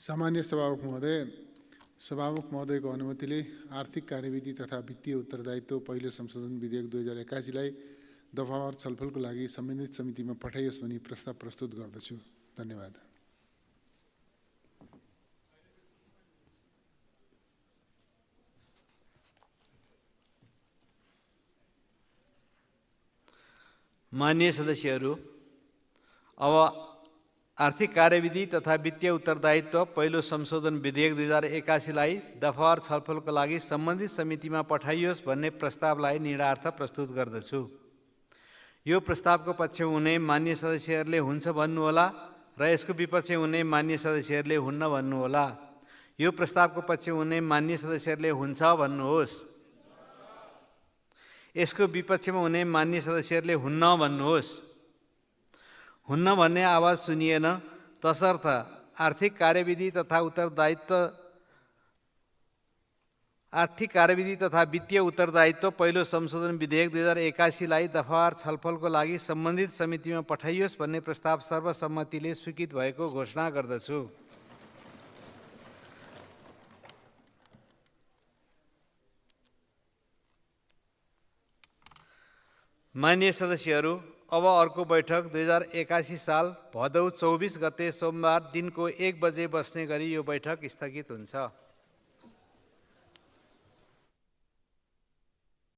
सामान्य सभामुख महोदयको अनुमतिले आर्थिक कार्यविधि तथा वित्तीय उत्तरदायित्व पहिलो संशोधन विधेयक 2081लाई दफावार छलफलको लागि सम्बन्धित समितिमा पठाइयोस् भनी प्रस्ताव प्रस्तुत गर्दछु। धन्यवाद। मान्य सदस्यहरू, अब आर्थिक कार्यविधि तथा वित्तीय उत्तरदायित्व पहिलो संशोधन विधेयक 2081लाई दफावार छलफलको लागि सम्बन्धित समितिमा पठाइयोस् भन्ने प्रस्तावलाई निर्णयार्थ प्रस्तुत गर्दछु। यो प्रस्तावको पक्षमा हुने मान्य सदस्यहरूले हुन्छ भन्नुहोला र यसको विपक्षमा हुने मान्य सदस्यहरूले हुन्न भन्नुहोला। यो प्रस्तावको पक्षमा हुने मान्य सदस्यहरूले हुन्छ भन्नुहोस्। यसको विपक्षमा हुने मान्य सदस्यहरूले हुन्न भन्नुहोस्। हुन्न भन्ने आवाज सुनिएन, तसर्थ आर्थिक कार्यविधि तथा वित्तीय उत्तरदायित्व पहिलो संशोधन विधेयक 2081लाई दफावार छलफलको लागि सम्बन्धित समितिमा पठाइयोस् भन्ने प्रस्ताव सर्वसम्मतिले स्वीकृत भएको घोषणा गर्दछु। मान्य सदस्यहरू, अब अर्को बैठक 2081 साल भदौ 24 गते सोमबार दिनको 1 बजे बस्ने गरी यो बैठक स्थगित हुन्छ।